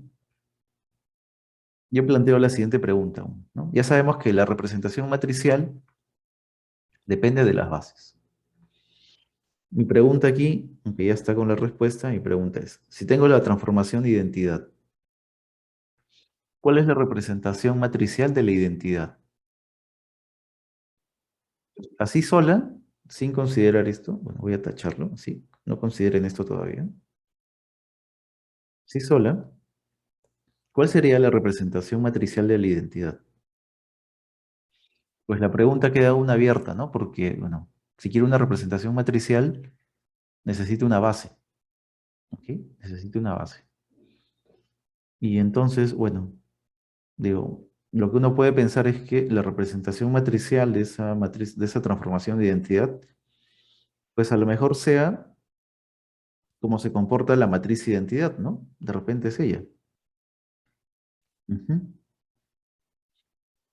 yo planteo la siguiente pregunta, ¿no? Ya sabemos que la representación matricial depende de las bases. Mi pregunta aquí, aunque ya está con la respuesta, mi pregunta es, si tengo la transformación de identidad, ¿cuál es la representación matricial de la identidad? Así sola, sin considerar esto, bueno, voy a tacharlo, así, no consideren esto todavía. Así sola, ¿cuál sería la representación matricial de la identidad? Pues la pregunta queda aún abierta, ¿no? Porque, bueno, si quiero una representación matricial, necesito una base, ¿ok? Necesito una base. Y entonces, bueno, digo, lo que uno puede pensar es que la representación matricial de esa matriz, de esa transformación de identidad, pues a lo mejor sea como se comporta la matriz identidad, ¿no? De repente es ella. Ujú.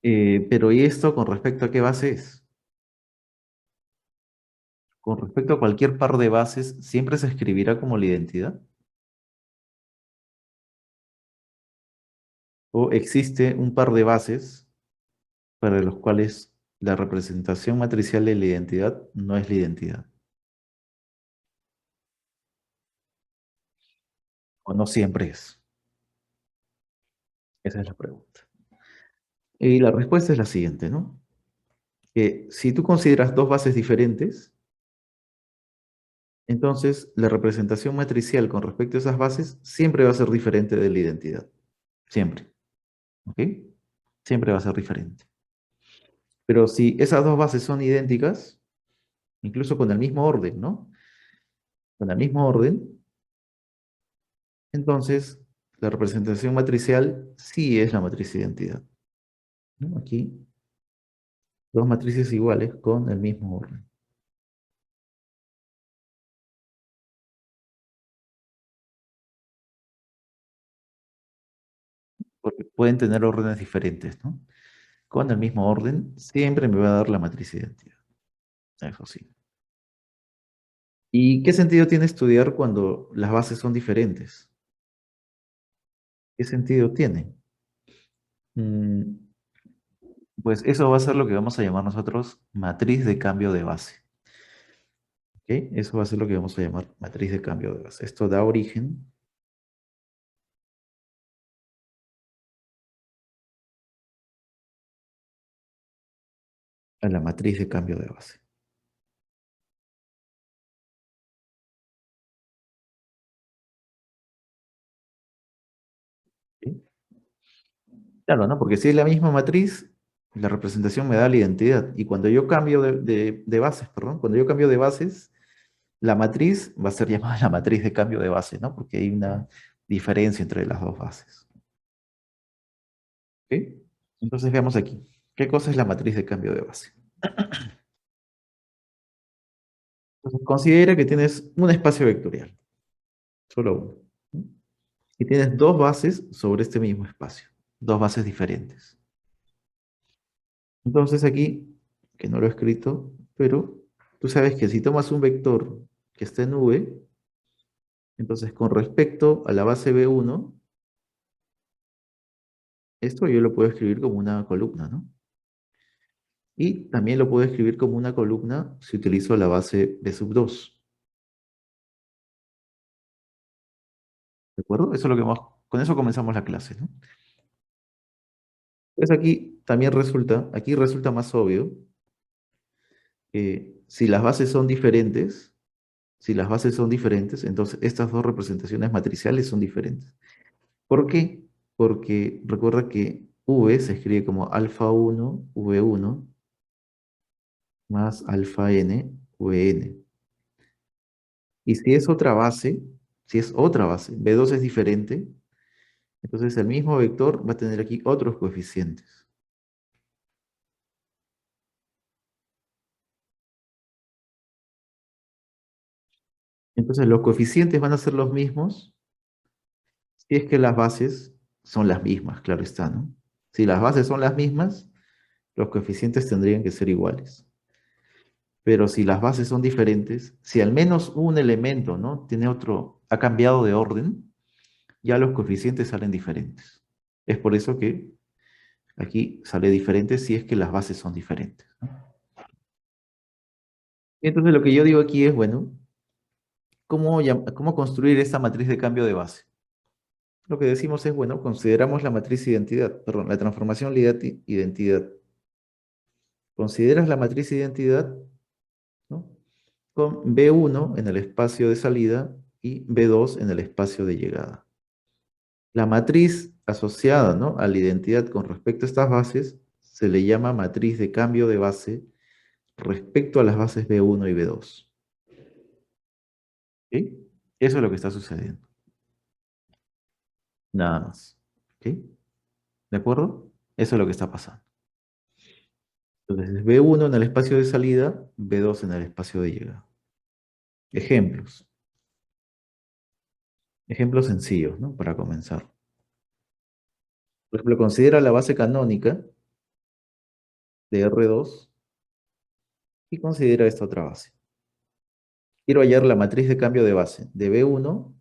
Pero ¿y esto con respecto a qué base es? Con respecto a cualquier par de bases, ¿siempre se escribirá como la identidad? ¿O existe un par de bases para los cuales la representación matricial de la identidad no es la identidad? ¿O no siempre es? Esa es la pregunta. Y la respuesta es la siguiente, ¿no? Que si tú consideras dos bases diferentes, entonces la representación matricial con respecto a esas bases siempre va a ser diferente de la identidad. Siempre. ¿Ok? Siempre va a ser diferente. Pero si esas dos bases son idénticas, incluso con el mismo orden, ¿no? Con el mismo orden, entonces la representación matricial sí es la matriz identidad, ¿no? Aquí, dos matrices iguales con el mismo orden. Porque pueden tener órdenes diferentes, ¿no? Con el mismo orden, siempre me va a dar la matriz identidad. Eso sí. ¿Y qué sentido tiene estudiar cuando las bases son diferentes? ¿Qué sentido tiene? Mm, pues eso va a ser lo que vamos a llamar nosotros matriz de cambio de base. ¿Ok? Eso va a ser lo que vamos a llamar matriz de cambio de base. Esto da origen a la matriz de cambio de base. ¿Sí? Claro, ¿no? Porque si es la misma matriz, la representación me da la identidad. Y cuando yo cambio de bases, perdón, cuando yo cambio de bases, la matriz va a ser llamada la matriz de cambio de base, ¿no? Porque hay una diferencia entre las dos bases. ¿Ok? Entonces veamos aquí. ¿Qué cosa es la matriz de cambio de base? Entonces, considera que tienes un espacio vectorial, solo uno, ¿no? Y tienes dos bases sobre este mismo espacio, dos bases diferentes. Entonces aquí, que no lo he escrito, pero tú sabes que si tomas un vector que está en V, entonces con respecto a la base B1, esto yo lo puedo escribir como una columna, ¿no? Y también lo puedo escribir como una columna si utilizo la base B sub 2. ¿De acuerdo? Eso es lo que con eso comenzamos la clase, ¿no? Pues aquí también resulta, aquí resulta más obvio que si las bases son diferentes, si las bases son diferentes, entonces estas dos representaciones matriciales son diferentes. ¿Por qué? Porque recuerda que V se escribe como alfa 1 V1 más alfa n Vn. Y si es otra base, si es otra base, B2 es diferente, entonces el mismo vector va a tener aquí otros coeficientes. Entonces los coeficientes van a ser los mismos si es que las bases son las mismas, claro está, ¿no? Si las bases son las mismas, los coeficientes tendrían que ser iguales. Pero si las bases son diferentes, si al menos un elemento, ¿no? Tiene otro, ha cambiado de orden, ya los coeficientes salen diferentes. Es por eso que aquí sale diferente si es que las bases son diferentes, ¿no? Y entonces lo que yo digo aquí es, bueno, ¿cómo construir esta matriz de cambio de base? Lo que decimos es, bueno, consideramos la matriz identidad, perdón, la transformación identidad. Consideras la matriz identidad, ¿no? Con B1 en el espacio de salida y B2 en el espacio de llegada. La matriz asociada, ¿no?, a la identidad con respecto a estas bases se le llama matriz de cambio de base respecto a las bases B1 y B2. ¿Ok? Eso es lo que está sucediendo. Nada más. ¿Ok? ¿De acuerdo? Eso es lo que está pasando. Entonces, B1 en el espacio de salida, B2 en el espacio de llegada. Ejemplos. Ejemplos sencillos, ¿no? Para comenzar. Por ejemplo, considera la base canónica de R2 y considera esta otra base. Quiero hallar la matriz de cambio de base de B1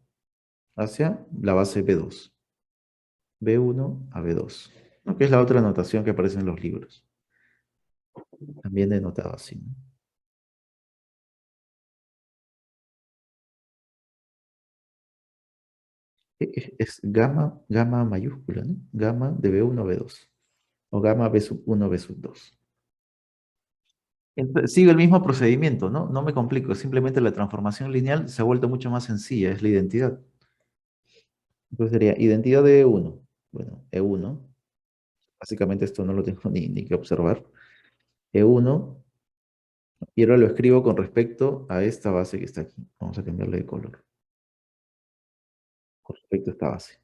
hacia la base B2. B1 a B2, ¿no? Que es la otra notación que aparece en los libros. También denotado así, ¿no? Es gamma, gamma mayúscula, ¿no? Gamma de B1 a B2. O gamma B sub 1, B sub 2. Sigue el mismo procedimiento, ¿no? No me complico, simplemente la transformación lineal se ha vuelto mucho más sencilla, es la identidad. Entonces sería identidad de E1. Bueno, E1, básicamente esto no lo tengo ni que observar. E1, y ahora lo escribo con respecto a esta base que está aquí. Vamos a cambiarle de color. Con respecto a esta base.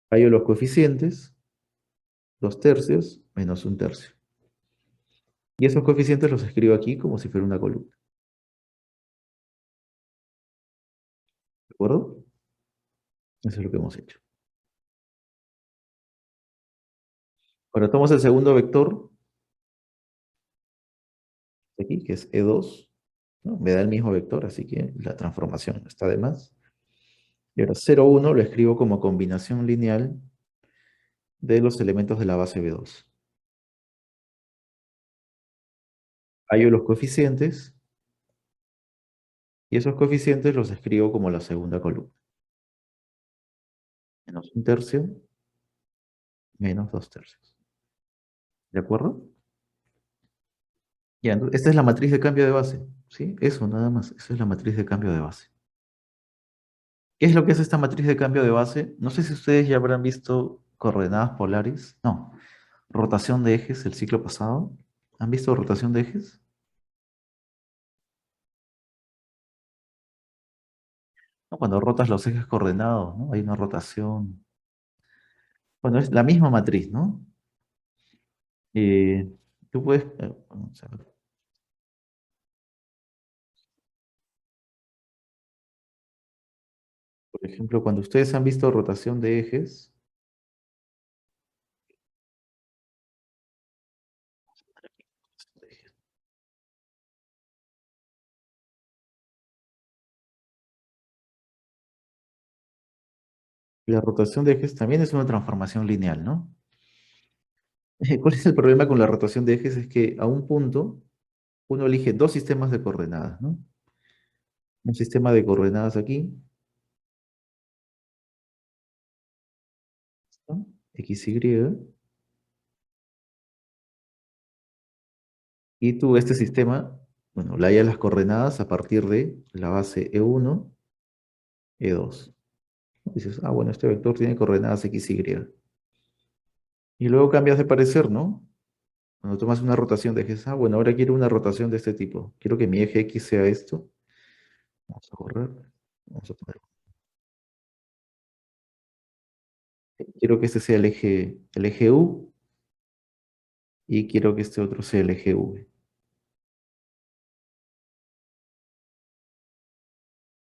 Hallo los coeficientes, 2/3 menos 1/3. Y esos coeficientes los escribo aquí como si fuera una columna. ¿De acuerdo? Eso es lo que hemos hecho. Ahora tomamos el segundo vector, aquí, que es E2, ¿no? Me da el mismo vector, así que la transformación está de más. Y ahora 0,1 lo escribo como combinación lineal de los elementos de la base B2. Hallo los coeficientes y esos coeficientes los escribo como la segunda columna. Menos 1/3 menos 2/3. ¿De acuerdo? Ya, esta es la matriz de cambio de base, ¿sí? Eso nada más, esa es la matriz de cambio de base. ¿Qué es lo que es esta matriz de cambio de base? No sé si ustedes ya habrán visto coordenadas polares. No, rotación de ejes el ciclo pasado. ¿Han visto rotación de ejes? ¿No? Cuando rotas los ejes coordenados, ¿no? Hay una rotación. Bueno, es la misma matriz, ¿no? Eh, tú puedes, vamos a ver, por ejemplo, cuando ustedes han visto rotación de ejes, la rotación de ejes también es una transformación lineal, ¿no? ¿Cuál es el problema con la rotación de ejes? Es que a un punto uno elige dos sistemas de coordenadas, ¿no? Un sistema de coordenadas aquí, ¿no? X, Y, y tú este sistema, bueno, le hallas las coordenadas a partir de la base E1, E2. Dices, ah, bueno, este vector tiene coordenadas X, Y. Y luego cambias de parecer, ¿no? Cuando tomas una rotación de ejes, ah, bueno, ahora quiero una rotación de este tipo. Quiero que mi eje X sea esto. Vamos a borrar. Vamos a poner. Quiero que este sea el eje U y quiero que este otro sea el eje V.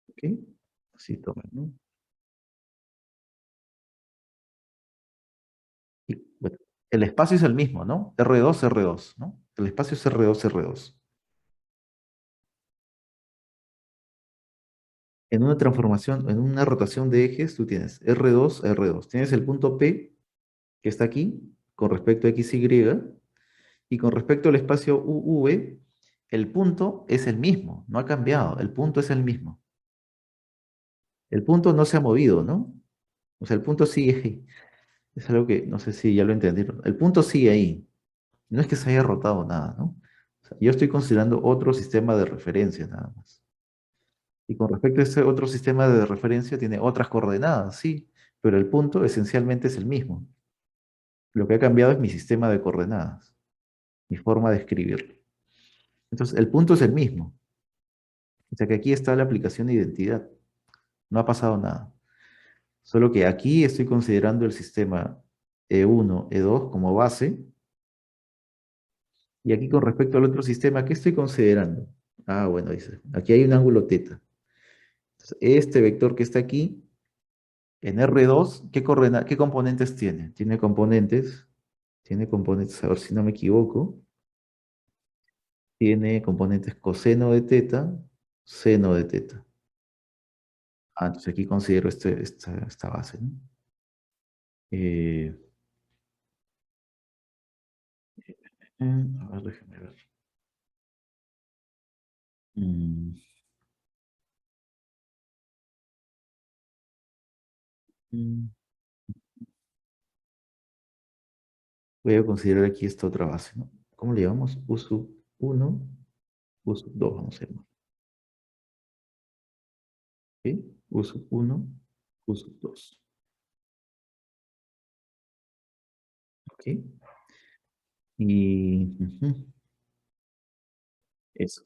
¿Ok? Así toman, ¿no? Y bueno, el espacio es el mismo, ¿no? R2, R2, ¿no? El espacio es R2, R2. En una transformación, en una rotación de ejes, tú tienes R2, R2. Tienes el punto P, que está aquí, con respecto a X, Y, y con respecto al espacio UV, el punto es el mismo, no ha cambiado, el punto es el mismo. El punto no se ha movido, ¿no? O sea, el punto sigue ahí. Es algo que no sé si ya lo entendieron. El punto sigue ahí. No es que se haya rotado nada, ¿no? O sea, yo estoy considerando otro sistema de referencia nada más. Y con respecto a este otro sistema de referencia tiene otras coordenadas, sí, pero el punto esencialmente es el mismo. Lo que ha cambiado es mi sistema de coordenadas, mi forma de escribirlo. Entonces, el punto es el mismo. O sea que aquí está la aplicación de identidad. No ha pasado nada. Solo que aquí estoy considerando el sistema E1, E2 como base. Y aquí con respecto al otro sistema, ¿qué estoy considerando? Ah, bueno, dice, aquí hay un ángulo teta. Entonces, este vector que está aquí, en R2, ¿qué componentes tiene? Tiene componentes, a ver si no me equivoco, tiene componentes coseno de teta, seno de teta. Ah, entonces aquí considero esta base, ¿no? Eh, a ver, déjame ver. Mm, mm, Voy a considerar aquí esta otra base, ¿no? ¿Cómo le llamamos? U sub 1, U sub 2, vamos a llamar. ¿Ok? U sub 1, U sub 2. ¿Ok? Y eso.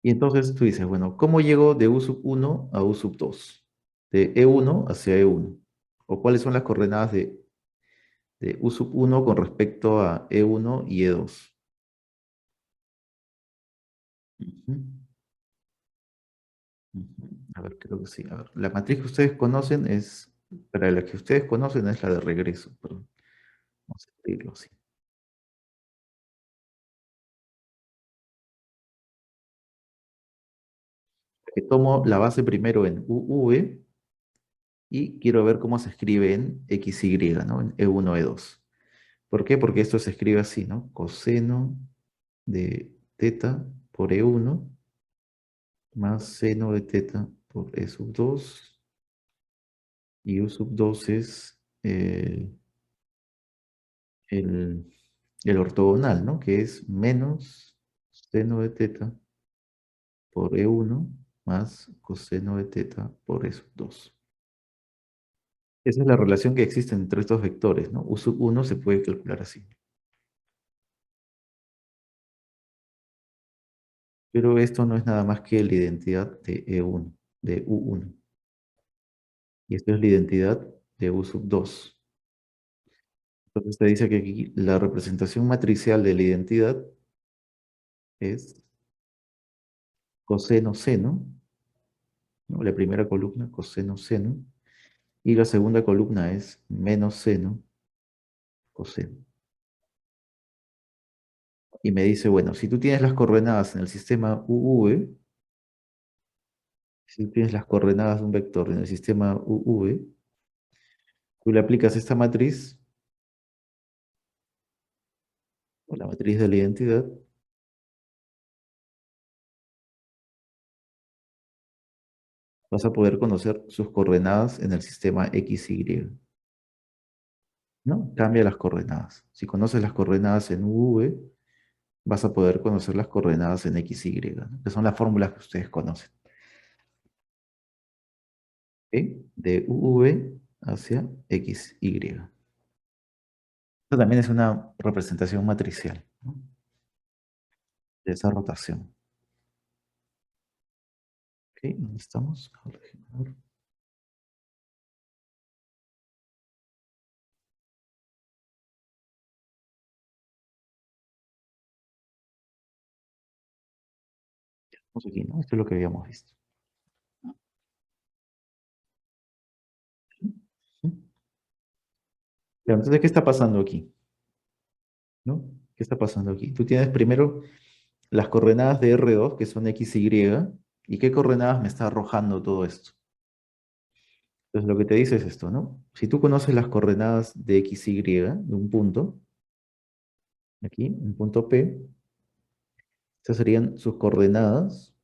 Y entonces tú dices, bueno, ¿cómo llego de U sub 1 a U sub 2? De E1 hacia E1. ¿O cuáles son las coordenadas de U sub 1 con respecto a E1 y E2? Ujú, ujú. A ver, creo que sí. A ver, la matriz que ustedes conocen es, para la que ustedes conocen es la de regreso, perdón. Vamos a escribirlo así. Que tomo la base primero en UV y quiero ver cómo se escribe en XY, ¿no? En E1, E2. ¿Por qué? Porque esto se escribe así, ¿no? Coseno de teta por E1 más seno de teta por E sub 2 y U sub 2 es el, el ortogonal, ¿no? Que es menos seno de teta por E1 más coseno de teta por E sub 2. Esa es la relación que existe entre estos vectores, ¿no? U sub 1 se puede calcular así. Pero esto no es nada más que la identidad de E1, de U1. Y esto es la identidad de U sub 2. Entonces te dice que aquí la representación matricial de la identidad es coseno seno, ¿no? La primera columna, coseno seno, y la segunda columna es menos seno, coseno. Y me dice, bueno, si tú tienes las coordenadas en el sistema UV, si tú tienes las coordenadas de un vector en el sistema UV, tú le aplicas esta matriz, o la matriz de la identidad, vas a poder conocer sus coordenadas en el sistema XY, ¿no? Cambia las coordenadas. Si conoces las coordenadas en UV, vas a poder conocer las coordenadas en XY, ¿no? Que son las fórmulas que ustedes conocen. ¿Ok? De UV hacia XY. Esto también es una representación matricial, ¿no? De esa rotación. ¿Ok? ¿Dónde estamos? Estamos aquí, ¿no? Esto es lo que habíamos visto. ¿Sí? Pero entonces, ¿qué está pasando aquí? ¿No? ¿Qué está pasando aquí? Tú tienes primero las coordenadas de R2, que son X, Y, ¿y qué coordenadas me está arrojando todo esto? Entonces lo que te dice es esto, ¿no? Si tú conoces las coordenadas de X, Y, de un punto, aquí, un punto P, estas serían sus coordenadas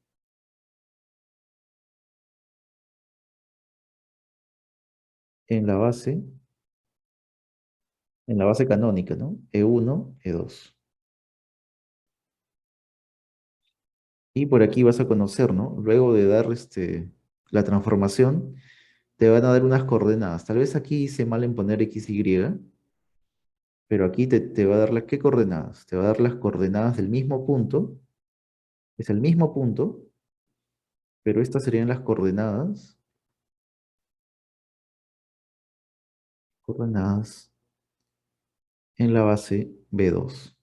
en en la base canónica, ¿no? E1, E2. Y por aquí vas a conocer, ¿no? Luego de dar la transformación, te van a dar unas coordenadas. Tal vez aquí hice mal en poner X, Y, pero aquí te va a dar las ¿qué coordenadas? Te va a dar las coordenadas del mismo punto, es el mismo punto, pero estas serían las coordenadas en la base B2.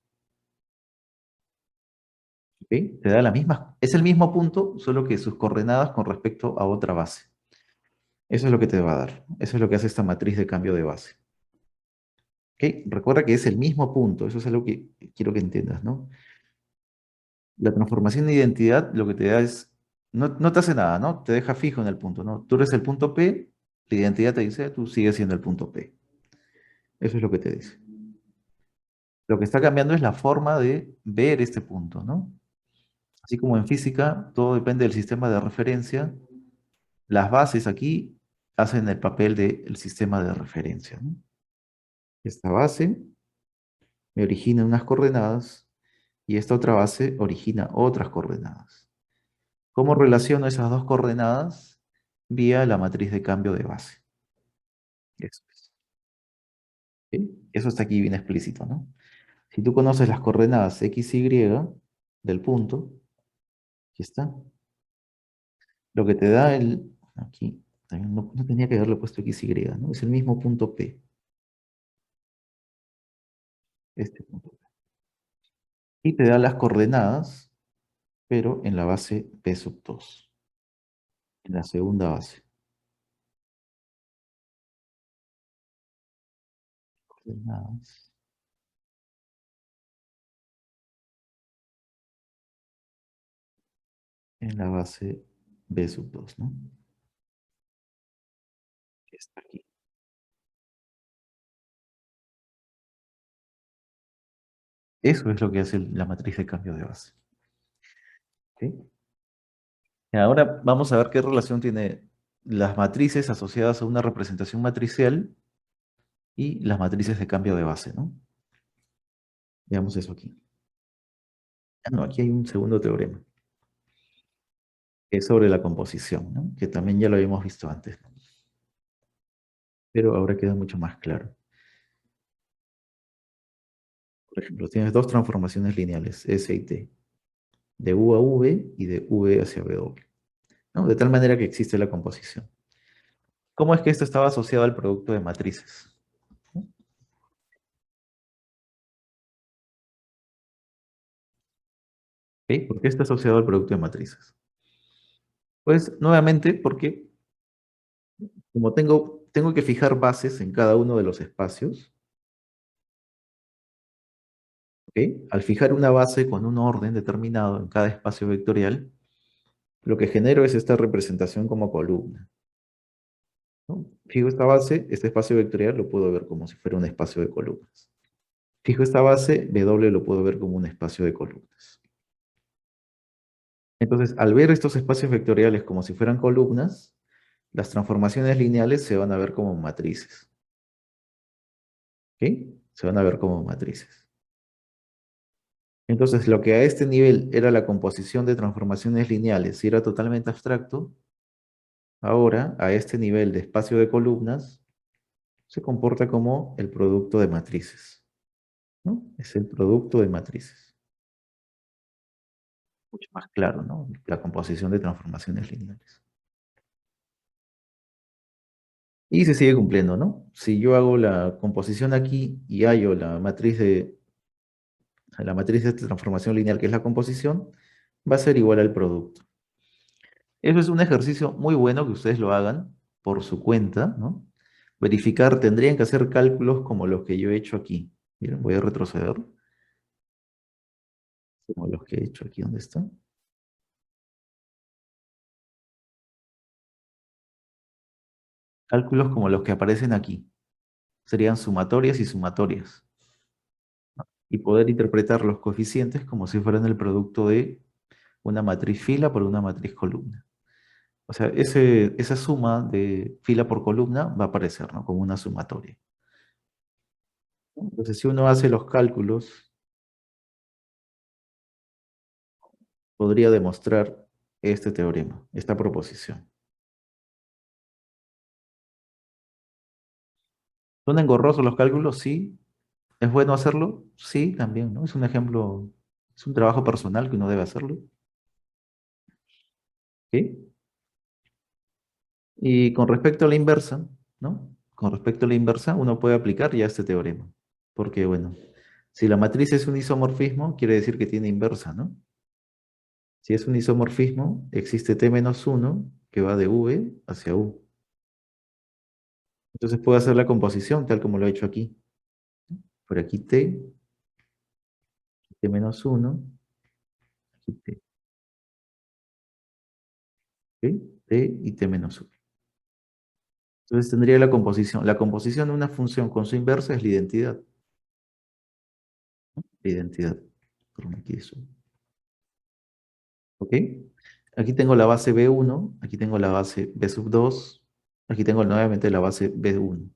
¿Ok? Te da la misma, es el mismo punto, solo que sus coordenadas con respecto a otra base. Eso es lo que te va a dar. Eso es lo que hace esta matriz de cambio de base. ¿Ok? Recuerda que es el mismo punto, eso es algo que quiero que entiendas, ¿no? La transformación de identidad lo que te da es, no te hace nada, ¿no? Te deja fijo en el punto, ¿no? Tú eres el punto P, la identidad te dice, tú sigues siendo el punto P. Eso es lo que te dice. Lo que está cambiando es la forma de ver este punto, ¿no? Así como en física, todo depende del sistema de referencia, las bases aquí hacen el papel del sistema de referencia, ¿no? Esta base me origina unas coordenadas y esta otra base origina otras coordenadas. ¿Cómo relaciono esas dos coordenadas? Vía la matriz de cambio de base. Eso es. ¿Sí? Eso está aquí bien explícito, ¿no? Si tú conoces las coordenadas x, y del punto, aquí está. Lo que te da aquí, también no tenía que haberle puesto x, y, ¿no? Es el mismo punto P, este punto P. Y te da las coordenadas, pero en la base P sub 2, en la segunda base. Coordenadas en la base B sub 2, ¿no? Que está aquí. Eso es lo que hace la matriz de cambio de base. ¿Ok? Y ahora vamos a ver qué relación tiene las matrices asociadas a una representación matricial y las matrices de cambio de base, ¿no? Veamos eso aquí. Ah, no, aquí hay un segundo teorema. que es sobre la composición, ¿no? Que también ya lo habíamos visto antes, ¿no? Pero ahora queda mucho más claro. Por ejemplo, tienes dos transformaciones lineales, S y T, de U a V y de V hacia W, ¿no? De tal manera que existe la composición. ¿Cómo es que esto estaba asociado al producto de matrices? ¿Ok? ¿Por qué está asociado al producto de matrices? Pues nuevamente porque como tengo que fijar bases en cada uno de los espacios, ¿ok? Al fijar una base con un orden determinado en cada espacio vectorial, lo que genero es esta representación como columna, ¿no? Fijo esta base, este espacio vectorial lo puedo ver como si fuera un espacio de columnas. Fijo esta base, W lo puedo ver como un espacio de columnas. Entonces, al ver estos espacios vectoriales como si fueran columnas, las transformaciones lineales se van a ver como matrices, ¿ok? Se van a ver como matrices. Entonces, lo que a este nivel era la composición de transformaciones lineales y era totalmente abstracto, ahora a este nivel de espacio de columnas se comporta como el producto de matrices, ¿no? Es el producto de matrices. Mucho más claro, ¿no? La composición de transformaciones lineales. Y se sigue cumpliendo, ¿no? Si yo hago la composición aquí y hallo la matriz de transformación lineal, que es la composición, va a ser igual al producto. Eso es un ejercicio muy bueno que ustedes lo hagan por su cuenta, ¿no? Verificar, tendrían que hacer cálculos como los que yo he hecho aquí. Miren, voy a retroceder, como los que he hecho aquí, ¿dónde está? Cálculos como los que aparecen aquí. Serían sumatorias y sumatorias. Y poder interpretar los coeficientes como si fueran el producto de una matriz fila por una matriz columna. O sea, esa suma de fila por columna va a aparecer, ¿no? Como una sumatoria. Entonces, si uno hace los cálculos, podría demostrar este teorema, esta proposición. ¿Son engorrosos los cálculos? Sí. ¿Es bueno hacerlo? Sí, también, ¿no? Es un ejemplo, es un trabajo personal que uno debe hacerlo. ¿Sí? Y con respecto a la inversa, ¿no? Con respecto a la inversa, uno puede aplicar ya este teorema. Porque, bueno, si la matriz es un isomorfismo, quiere decir que tiene inversa, ¿no? Si es un isomorfismo, existe t menos uno que va de V hacia U. Entonces puedo hacer la composición tal como lo he hecho aquí. Por aquí t menos uno, aquí t y t menos uno. Entonces tendría la composición. La composición de una función con su inversa es la identidad. La identidad. Perdón, aquí eso. ¿Ok? Aquí tengo la base B1, aquí tengo la base B sub 2, aquí tengo nuevamente la base B1.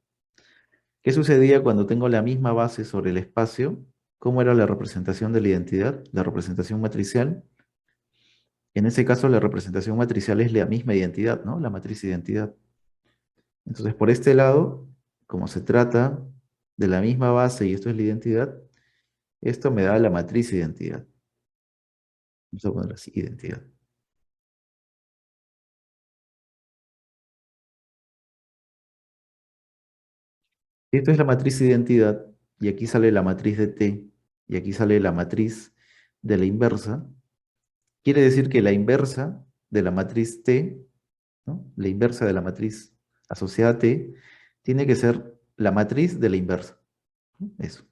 ¿Qué sucedía cuando tengo la misma base sobre el espacio? ¿Cómo era la representación de la identidad? La representación matricial. En ese caso, la representación matricial es la misma identidad, ¿no? La matriz identidad. Entonces, por este lado, como se trata de la misma base y esto es la identidad, esto me da la matriz identidad. Vamos a poner así, identidad. Si esto es la matriz identidad, y aquí sale la matriz de T, y aquí sale la matriz de la inversa, quiere decir que la inversa de la matriz T, ¿no? La inversa de la matriz asociada a T, tiene que ser la matriz de la inversa, ¿no? Eso,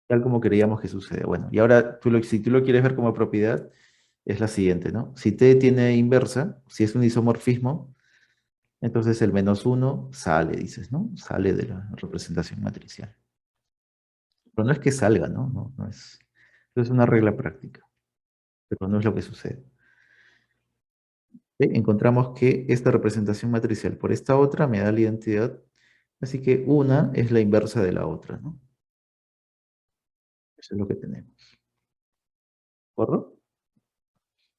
tal como queríamos que suceda. Bueno, y ahora si tú lo quieres ver como propiedad, es la siguiente, ¿no? Si T tiene inversa, si es un isomorfismo, entonces el menos uno sale, dices, ¿no? Sale de la representación matricial. Pero no es que salga, ¿no? No es una regla práctica, pero no es lo que sucede. ¿Sí? Encontramos que esta representación matricial por esta otra me da la identidad, así que una es la inversa de la otra, ¿no? Eso es lo que tenemos. ¿Correcto?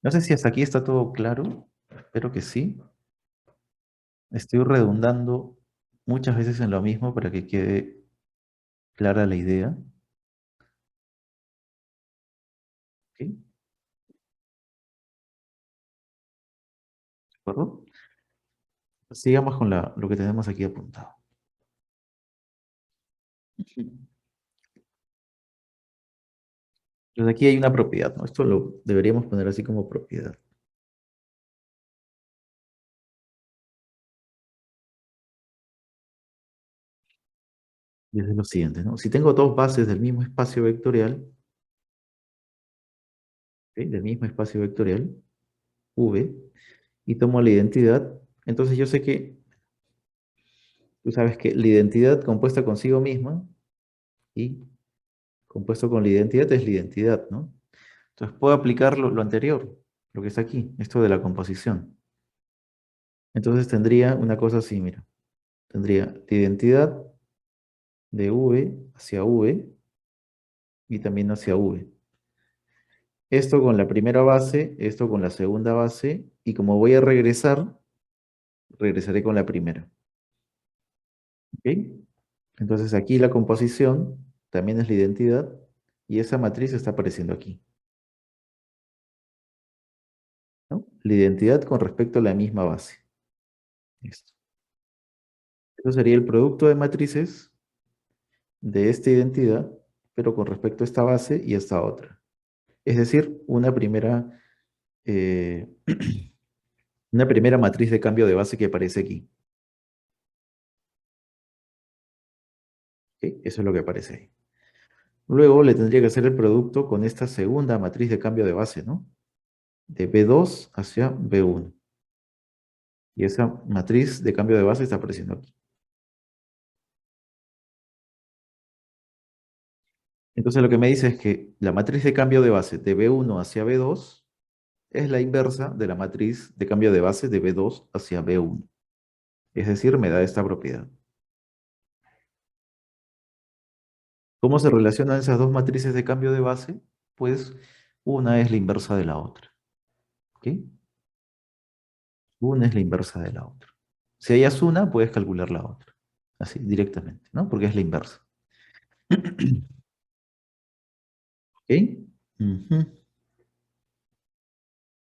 No sé si hasta aquí está todo claro. Espero que sí. Estoy redundando muchas veces en lo mismo para que quede clara la idea. ¿Ok? ¿De acuerdo? Sigamos con lo que tenemos aquí apuntado. Entonces aquí hay una propiedad, ¿no? Esto lo deberíamos poner así como propiedad. Y es lo siguiente, ¿no? Si tengo dos bases del mismo espacio vectorial, ¿ok? Del mismo espacio vectorial, V, y tomo la identidad, entonces yo sé que, tú sabes que la identidad compuesta consigo misma y compuesto con la identidad es la identidad, ¿no? Entonces puedo aplicar lo anterior, lo que está aquí, esto de la composición. Entonces tendría una cosa así, mira. Tendría la identidad de V hacia V y también hacia V. Esto con la primera base, esto con la segunda base, y como voy a regresar, regresaré con la primera. ¿Ok? Entonces aquí la composición también es la identidad y esa matriz está apareciendo aquí, ¿no? La identidad con respecto a la misma base. Esto. Eso sería el producto de matrices de esta identidad, pero con respecto a esta base y a esta otra. Es decir, eh, una primera matriz de cambio de base que aparece aquí. ¿Ok? Eso es lo que aparece ahí. Luego le tendría que hacer el producto con esta segunda matriz de cambio de base, ¿no? De B2 hacia B1. Y esa matriz de cambio de base está apareciendo aquí. Entonces lo que me dice es que la matriz de cambio de base de B1 hacia B2 es la inversa de la matriz de cambio de base de B2 hacia B1. Es decir, me da esta propiedad. ¿Cómo se relacionan esas dos matrices de cambio de base? Pues una es la inversa de la otra. ¿Ok? Una es la inversa de la otra. Si hayas una, puedes calcular la otra. Así, directamente, ¿no? Porque es la inversa. ¿Ok? Ujú.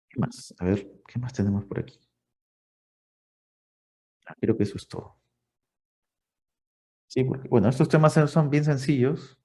¿Qué más? A ver, ¿qué más tenemos por aquí? Creo que eso es todo. Sí, porque, bueno, estos temas son bien sencillos.